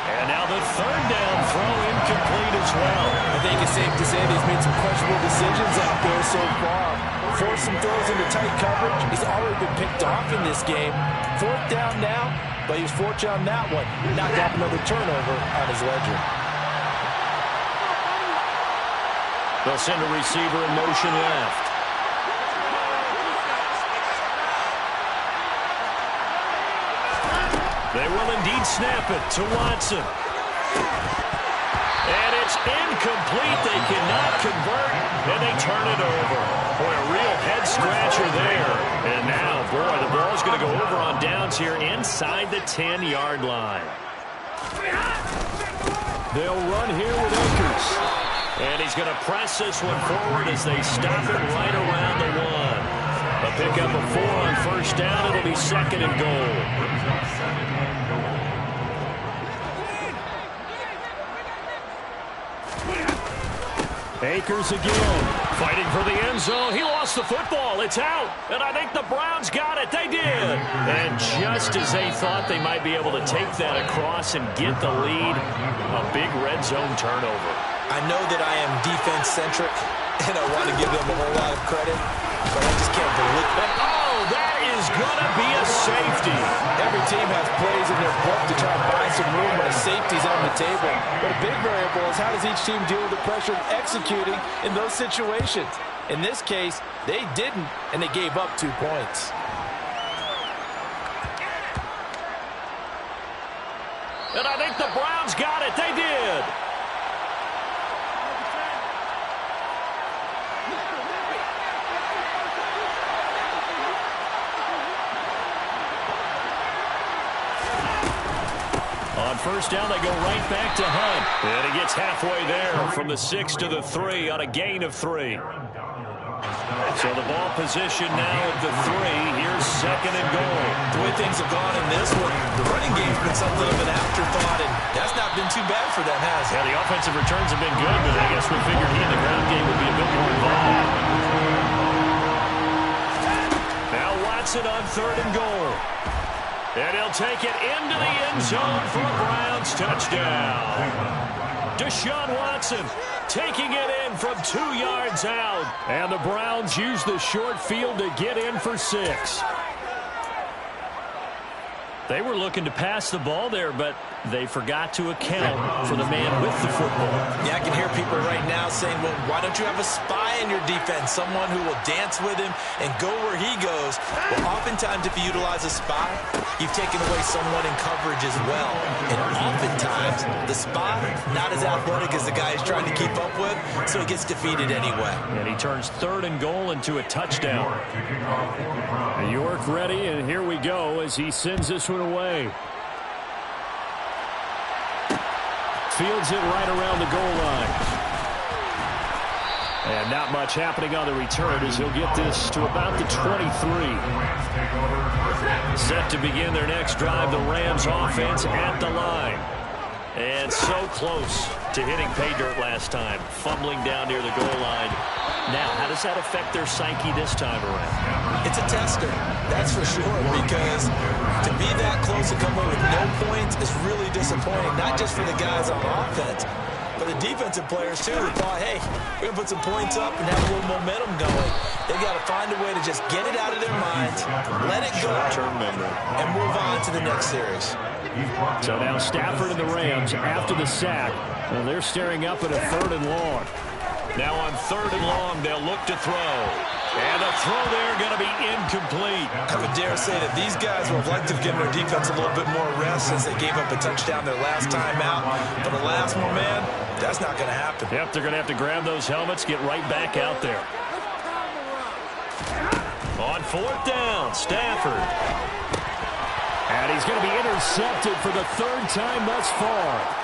And now the third down throw incomplete as well. I think it's safe to say that he's made some questionable decisions out there so far. Forced some throws into tight coverage. He's already been picked off in this game. 4th down now, but he was fortunate on that one. Not to have another turnover on his ledger. They'll send a receiver in motion left. They will indeed snap it to Watson. And it's incomplete. They cannot convert, and they turn it over. Boy, a real head-scratcher there. And now, boy, the ball's going to go over on downs here inside the 10-yard line. They'll run here with Akers. And he's going to press this one forward as they stop it right around the 1. A pickup of 4 on first down. It'll be 2nd and goal. Akers again, fighting for the end zone. He lost the football. It's out. And I think the Browns got it. They did. And just as they thought they might be able to take that across and get the lead, a big red zone turnover. I know that I am defense-centric, and I want to give them a whole lot of credit, but I just can't believe it. Oh, that is going to be a safety. Every team has plays in their book to try and buy some room when a safety's on the table. But a big variable is how does each team deal with the pressure of executing in those situations. In this case, they didn't, and they gave up 2 points. And I think the Browns got it. They did. On first down, they go right back to Hunt. And he gets halfway there from the 6 to the 3 on a gain of 3. So the ball position now at the 3. Here's second and goal. The way things have gone in this one, the running game's been something of an afterthought, and that's not been too bad for them, has it? Yeah, the offensive returns have been good, but I guess we figured he and the ground game would be a bit more involved. Now Watson on third and goal. And he'll take it into the end zone for a Browns touchdown. Deshaun Watson taking it in from 2 yards out. And the Browns use the short field to get in for 6. They were looking to pass the ball there, but they forgot to account for the man with the football. Yeah, I can hear people right now saying, well, why don't you have a spy in your defense, someone who will dance with him and go where he goes? Well, oftentimes if you utilize a spy, you've taken away someone in coverage as well. And oftentimes the spy, not as athletic as the guy he's trying to keep up with, so he gets defeated anyway. And he turns third and goal into a touchdown. York ready, and here we go as he sends this one away. Fields it right around the goal line. And not much happening on the return as he'll get this to about the 23. Set to begin their next drive, the Rams offense at the line. And so close to hitting pay dirt last time, fumbling down near the goal line. Now, how does that affect their psyche this time around? It's a tester, that's for sure, because to be that close and come away with no points is really disappointing, not just for the guys on offense, but the defensive players, too, who thought, hey, we're going to put some points up and have a little momentum going. They've got to find a way to just get it out of their minds, let it go, and move on to the next series. So now Stafford and the Rams, after the sack, well, they're staring up at a third and long. Now on third and long, they'll look to throw. And the throw there going to be incomplete. I would dare say that these guys would have liked to have given their defense a little bit more rest since they gave up a touchdown their last time out. But alas, my man, that's not going to happen. Yep, they're going to have to grab those helmets, get right back out there. On fourth down, Stafford. And he's going to be intercepted for the third time thus far.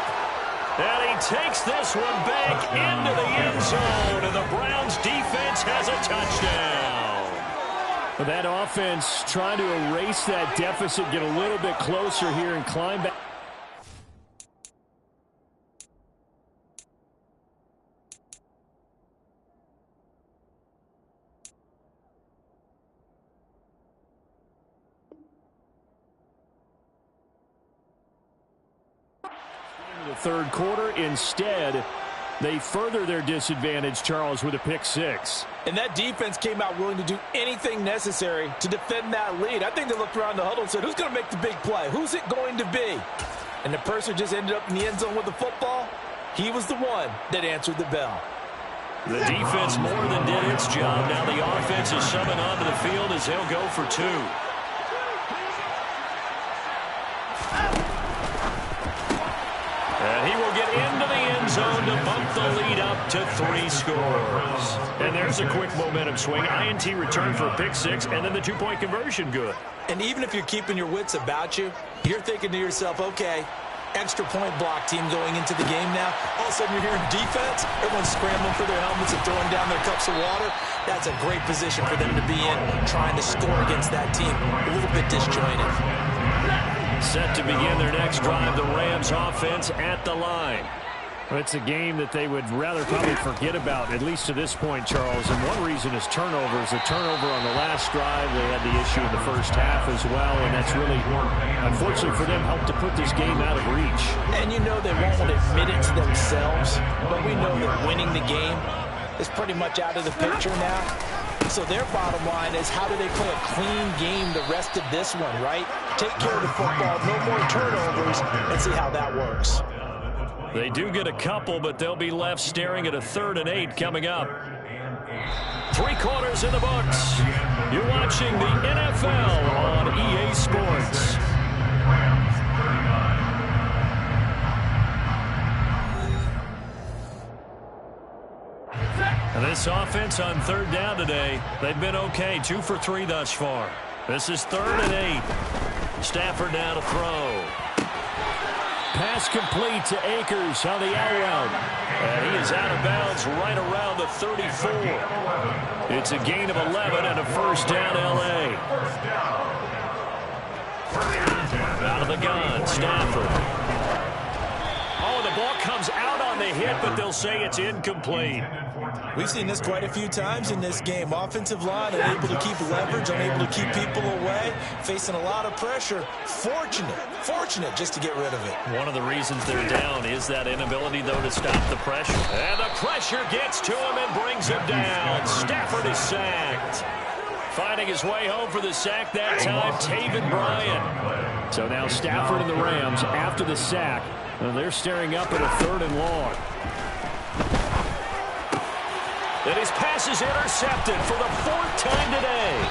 And he takes this one back into the end zone, and the Browns defense has a touchdown. That offense trying to erase that deficit, get a little bit closer here and climb back. The third quarter. Instead, they further their disadvantage, Charles, with a pick 6. And that defense came out willing to do anything necessary to defend that lead. I think they looked around the huddle and said, who's going to make the big play? Who's it going to be? And the person who just ended up in the end zone with the football, he was the one that answered the bell. The defense more than did its job. Now the offense is summoned onto the field as they'll go for 2. And he will get into the end zone to bump the lead up to 3 scores. And there's a quick momentum swing. INT return for a pick 6, and then the 2-point conversion good. And even if you're keeping your wits about you, you're thinking to yourself, okay, extra point block team going into the game now. All of a sudden you're hearing defense. Everyone's scrambling for their helmets and throwing down their cups of water. That's a great position for them to be in, trying to score against that team. A little bit disjointed. Set to begin their next drive, the Rams offense at the line. Well, it's a game that they would rather probably forget about, at least to this point, Charles. And one reason is turnovers. A turnover on the last drive. They had the issue in the first half as well, and that's really, unfortunately for them, helped to put this game out of reach. And you know they won't admit it to themselves, but we know that winning the game is pretty much out of the picture now. So their bottom line is, how do they play a clean game the rest of this one, right? Take care of the football, no more turnovers, and see how that works. They do get a couple, but they'll be left staring at a 3rd and 8 coming up. 3 quarters in the books. You're watching the NFL on EA Sports. And this offense on 3rd down today, they've been okay. 2 for 3 thus far. This is 3rd and 8. Stafford now to throw. pass complete to Akers on the out route. And he is out of bounds right around the 34. It's a gain of 11 and a first down, L.A. Out of the gun, Stafford. Oh, the ball comes out on the hit, but they'll say it's incomplete. We've seen this quite a few times in this game. Offensive line unable to keep leverage, unable to keep people away, facing a lot of pressure. Fortunate just to get rid of it. One of the reasons they're down is that inability, though, to stop the pressure. And the pressure gets to him and brings him down. Stafford is sacked. Finding his way home for the sack that time, Taven Bryan. So now Stafford and the Rams, after the sack, they're staring up at a 3rd and long. And his pass is intercepted for the 4th time today.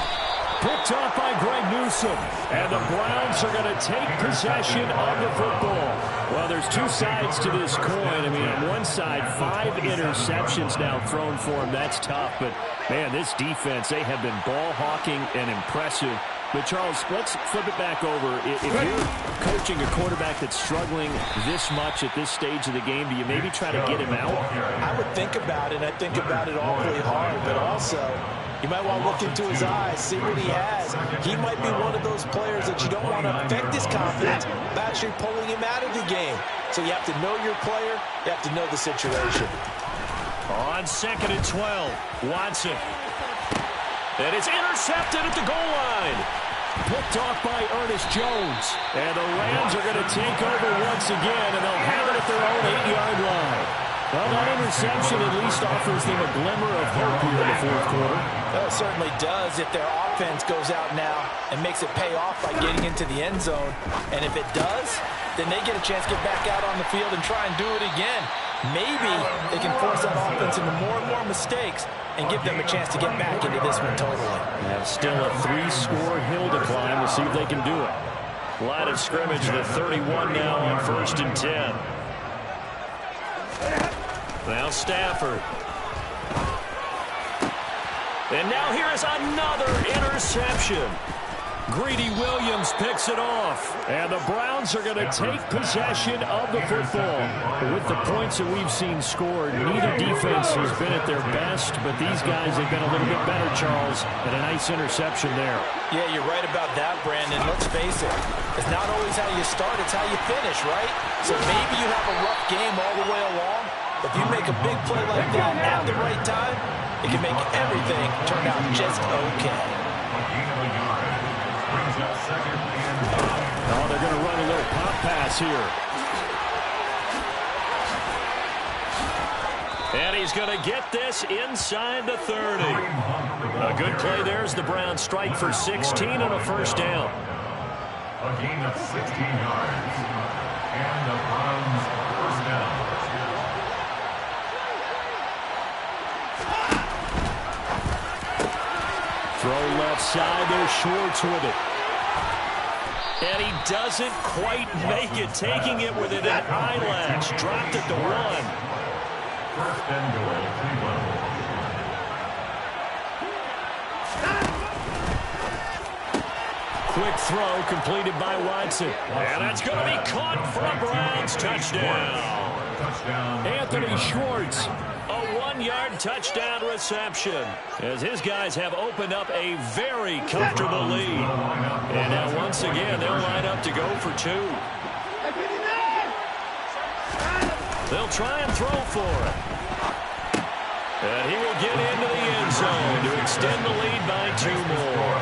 Picked off by Greg Newsome. And the Browns are going to take possession of the football. Well, there's two sides to this coin. I mean, on one side, 5 interceptions now thrown for him. That's tough. But, man, this defense, they have been ball hawking and impressive. But, Charles, let's flip it back over. If you're coaching a quarterback that's struggling this much at this stage of the game, do you maybe try to get him out? I would think about it. I think about it awfully hard. But also, you might want to look into his eyes, see what he has. He might be one of those players that you don't want to affect his confidence by actually pulling him out of the game. So you have to know your player. You have to know the situation. On 2nd and 12, Watson. And it's intercepted at the goal line. Picked off by Ernest Jones. And the Rams are going to take over once again, and they'll have it at their own 8-yard line. Well, that interception at least offers them a glimmer of hope here in the 4th quarter. Well, it certainly does if their offense goes out now and makes it pay off by getting into the end zone. And if it does, then they get a chance to get back out on the field and try and do it again. Maybe they can force that offense into more and more mistakes and give them a chance to get back into this one totally. Yeah, still a 3-score hill to climb. We'll see if they can do it. Line of scrimmage, the 31 now on 1st and 10. Now Stafford. And now here is another interception. Greedy Williams picks it off. And the Browns are going to take possession of the football. With the points that we've seen scored, neither defense has been at their best, but these guys have been a little bit better, Charles, and a nice interception there. Yeah, you're right about that, Brandon. Let's face it. It's not always how you start, it's how you finish, right? So maybe you have a rough game all the way along. If you make a big play like that at the right time, it can make everything turn out just okay. Oh, they're going to run a little pop pass here. And he's going to get this inside the 30. A good play there as the Browns strike for 16 and a first down. A gain of 16 yards. And the Browns first down. Throw left side, there's Schwartz with it. And he doesn't quite make it, taking it with an eyelash. Dropped it to 1. First and goal, Cleveland. Quick throw completed by Watson. And that's going to be caught for a Browns touchdown. Anthony Schwartz. A 1-yard touchdown reception as his guys have opened up a very comfortable lead. And now once again, they'll line up to go for 2. They'll try and throw for it. And he will get into the end zone to extend the lead by 2 more.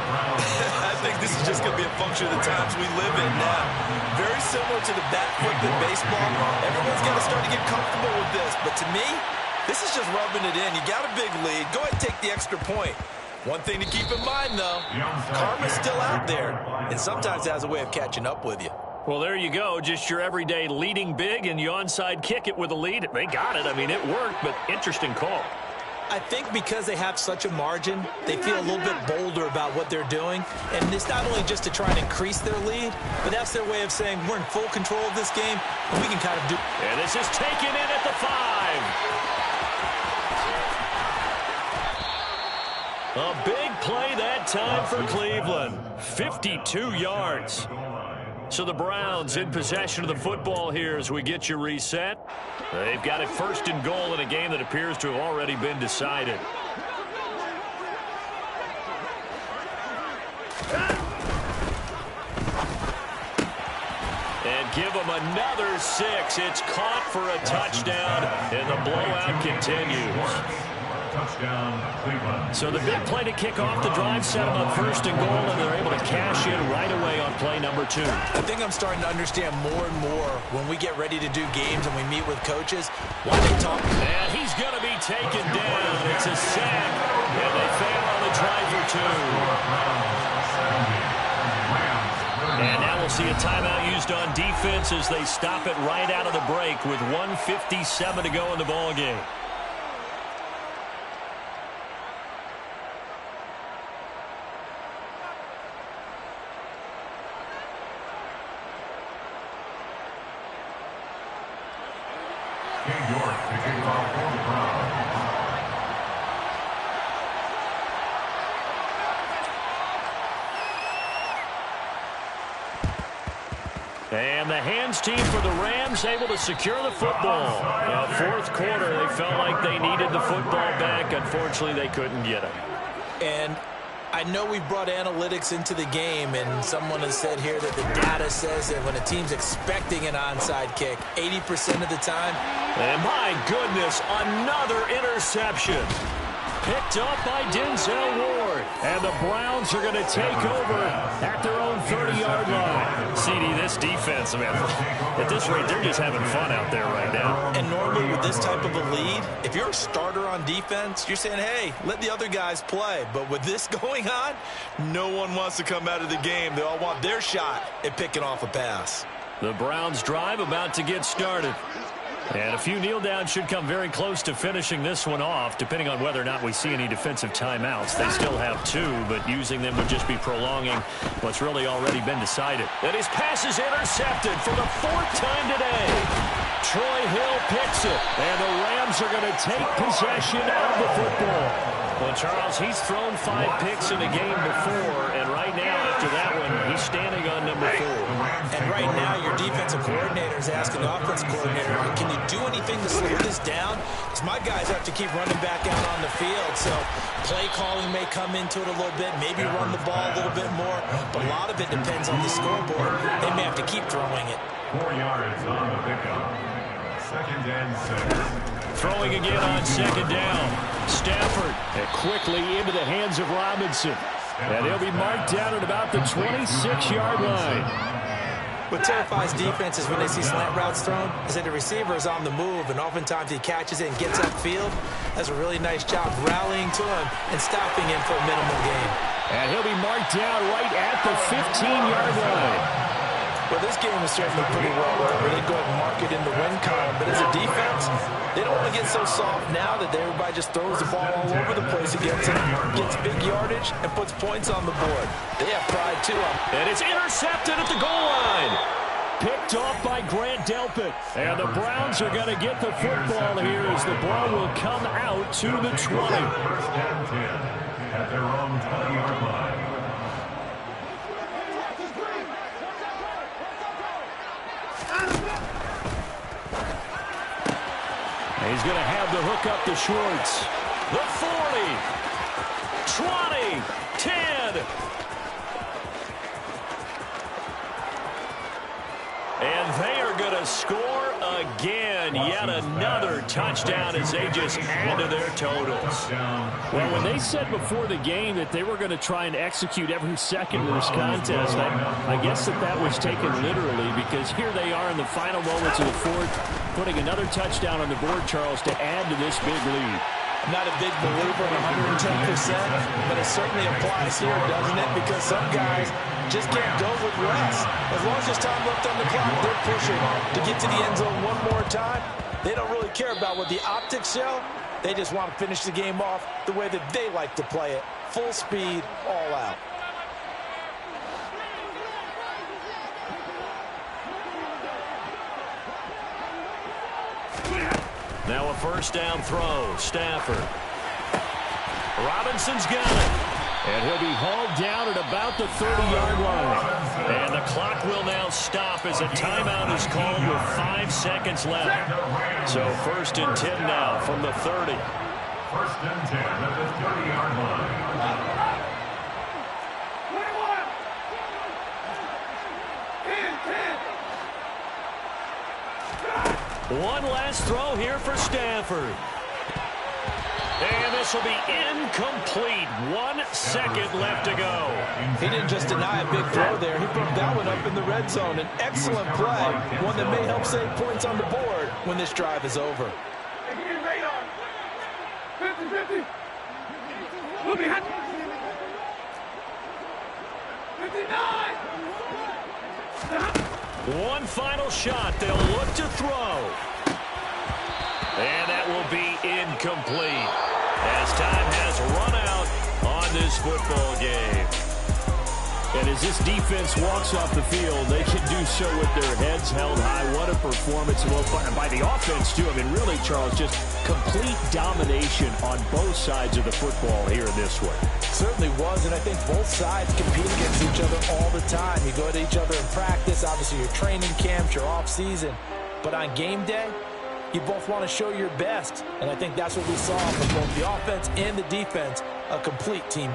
I think this is just going to be a function of the times we live in now. Very similar to the bat flip in baseball. Everyone's got to start to get comfortable with this. But to me, this is just rubbing it in. You got a big lead. Go ahead and take the extra point. One thing to keep in mind, though, karma's still out there, and sometimes it has a way of catching up with you. Well, there you go. Just your everyday leading big, and you onside kick it with a lead. They got it. I mean, it worked, but interesting call. I think because they have such a margin, they feel a little bit bolder about what they're doing. And it's not only just to try and increase their lead, but that's their way of saying we're in full control of this game, and we can kind of do. And this is taken in at the 5. A big play that time for Cleveland. 52 yards. So the Browns in possession of the football here as we get you reset. They've got it 1st and goal in a game that appears to have already been decided. And give them another 6. It's caught for a touchdown, and the blowout continues. Touchdown, Cleveland. So the big play to kick off the drive set them up 1st and goal, and they're able to cash in right away on play number 2. I think I'm starting to understand more and more when we get ready to do games and we meet with coaches, why they talk. And he's going to be taken down. It's a sack, and they fail on the try for 2. And now we'll see a timeout used on defense as they stop it right out of the break with 1:57 to go in the ballgame. And the hands team for the Rams able to secure the football. Now, 4th quarter, they felt like they needed the football back. Unfortunately, they couldn't get it. And I know we brought analytics into the game, and someone has said here that the data says that when a team's expecting an onside kick, 80% of the time. And my goodness, another interception. Picked up by Denzel Ward. And the Browns are going to take over at their own 30-yard line. CD, this defense, man, at this rate, they're just having fun out there right now. And normally with this type of a lead, if you're a starter on defense, you're saying, hey, let the other guys play. But with this going on, no one wants to come out of the game. They all want their shot at picking off a pass. The Browns drive about to get started. And a few kneel downs should come very close to finishing this one off, depending on whether or not we see any defensive timeouts. They still have 2, but using them would just be prolonging what's really already been decided. And his pass is intercepted for the 4th time today. Troy Hill picks it, and the Rams are going to take possession of the football. Well, Charles, he's thrown 5 picks in a game before, and right now, after that one, he's standing on number 4. And right now, your defensive coordinator is asking the offensive coordinator, can you do anything to slow this down? Because my guys have to keep running back out on the field, so play calling may come into it a little bit, maybe run the ball a little bit more, but a lot of it depends on the scoreboard. They may have to keep throwing it. 4 yards on the pickup. 2nd and 6. Throwing again on 2nd down. Stafford quickly into the hands of Robinson. And he'll be marked down at about the 26-yard line. What terrifies defenses when they see slant routes thrown is that the receiver is on the move, and oftentimes he catches it and gets upfield. Does a really nice job rallying to him and stopping him for a minimal gain. And he'll be marked down right at the 15-yard line. Well, this game was certainly pretty well over. They go ahead and mark it in the win column. But as a defense, they don't want to get so soft now that everybody just throws the ball all over the place against them, gets big yardage, and puts points on the board. They have pride, too. And it's intercepted at the goal line. Picked off by Grant Delpit. And the Browns are going to get the football here as the ball will come out to the 20. 1st and 10 at their own 20-yard line. He's going to have the hook up to Schwartz. The 40, 20, 10. And they are going to score again. Yet another touchdown as they just add to their totals. Well, when they said before the game that they were going to try and execute every second of this contest, I guess that was taken literally, because here they are in the final moments of the 4th, putting another touchdown on the board, Charles, to add to this big lead. I'm not a big believer in 110%, but it certainly applies here, doesn't it? Because some guys just can't go with less. As long as there's time left on the clock, they're pushing to get to the end zone one more time. They don't really care about what the optics show. They just want to finish the game off the way that they like to play it. Full speed, all out. Now a 1st down throw. Stafford. Robinson's got it. And he'll be hauled down at about the 30-yard line. And the clock will now stop as a timeout is called with 5 seconds left. So 1st and 10 now from the 30. 1st and 10 at the 30-yard line. One last throw here for Stanford. And this will be incomplete. 1 second left to go. He didn't just deny a big throw there. He broke that one up in the red zone. An excellent play. One that may help save points on the board when this drive is over. 50-50. Look behind. 59. One final shot. They'll look to throw. And that will be incomplete as time has run out on this football game. And as this defense walks off the field, they can do so with their heads held high. What a performance by the offense, too. I mean, really, Charles, just complete domination on both sides of the football here in this one. Certainly was, and I think both sides compete against each other all the time. You go to each other in practice, obviously your training camps, your off-season. But on game day, you both want to show your best. And I think that's what we saw from both the offense and the defense, a complete team victory.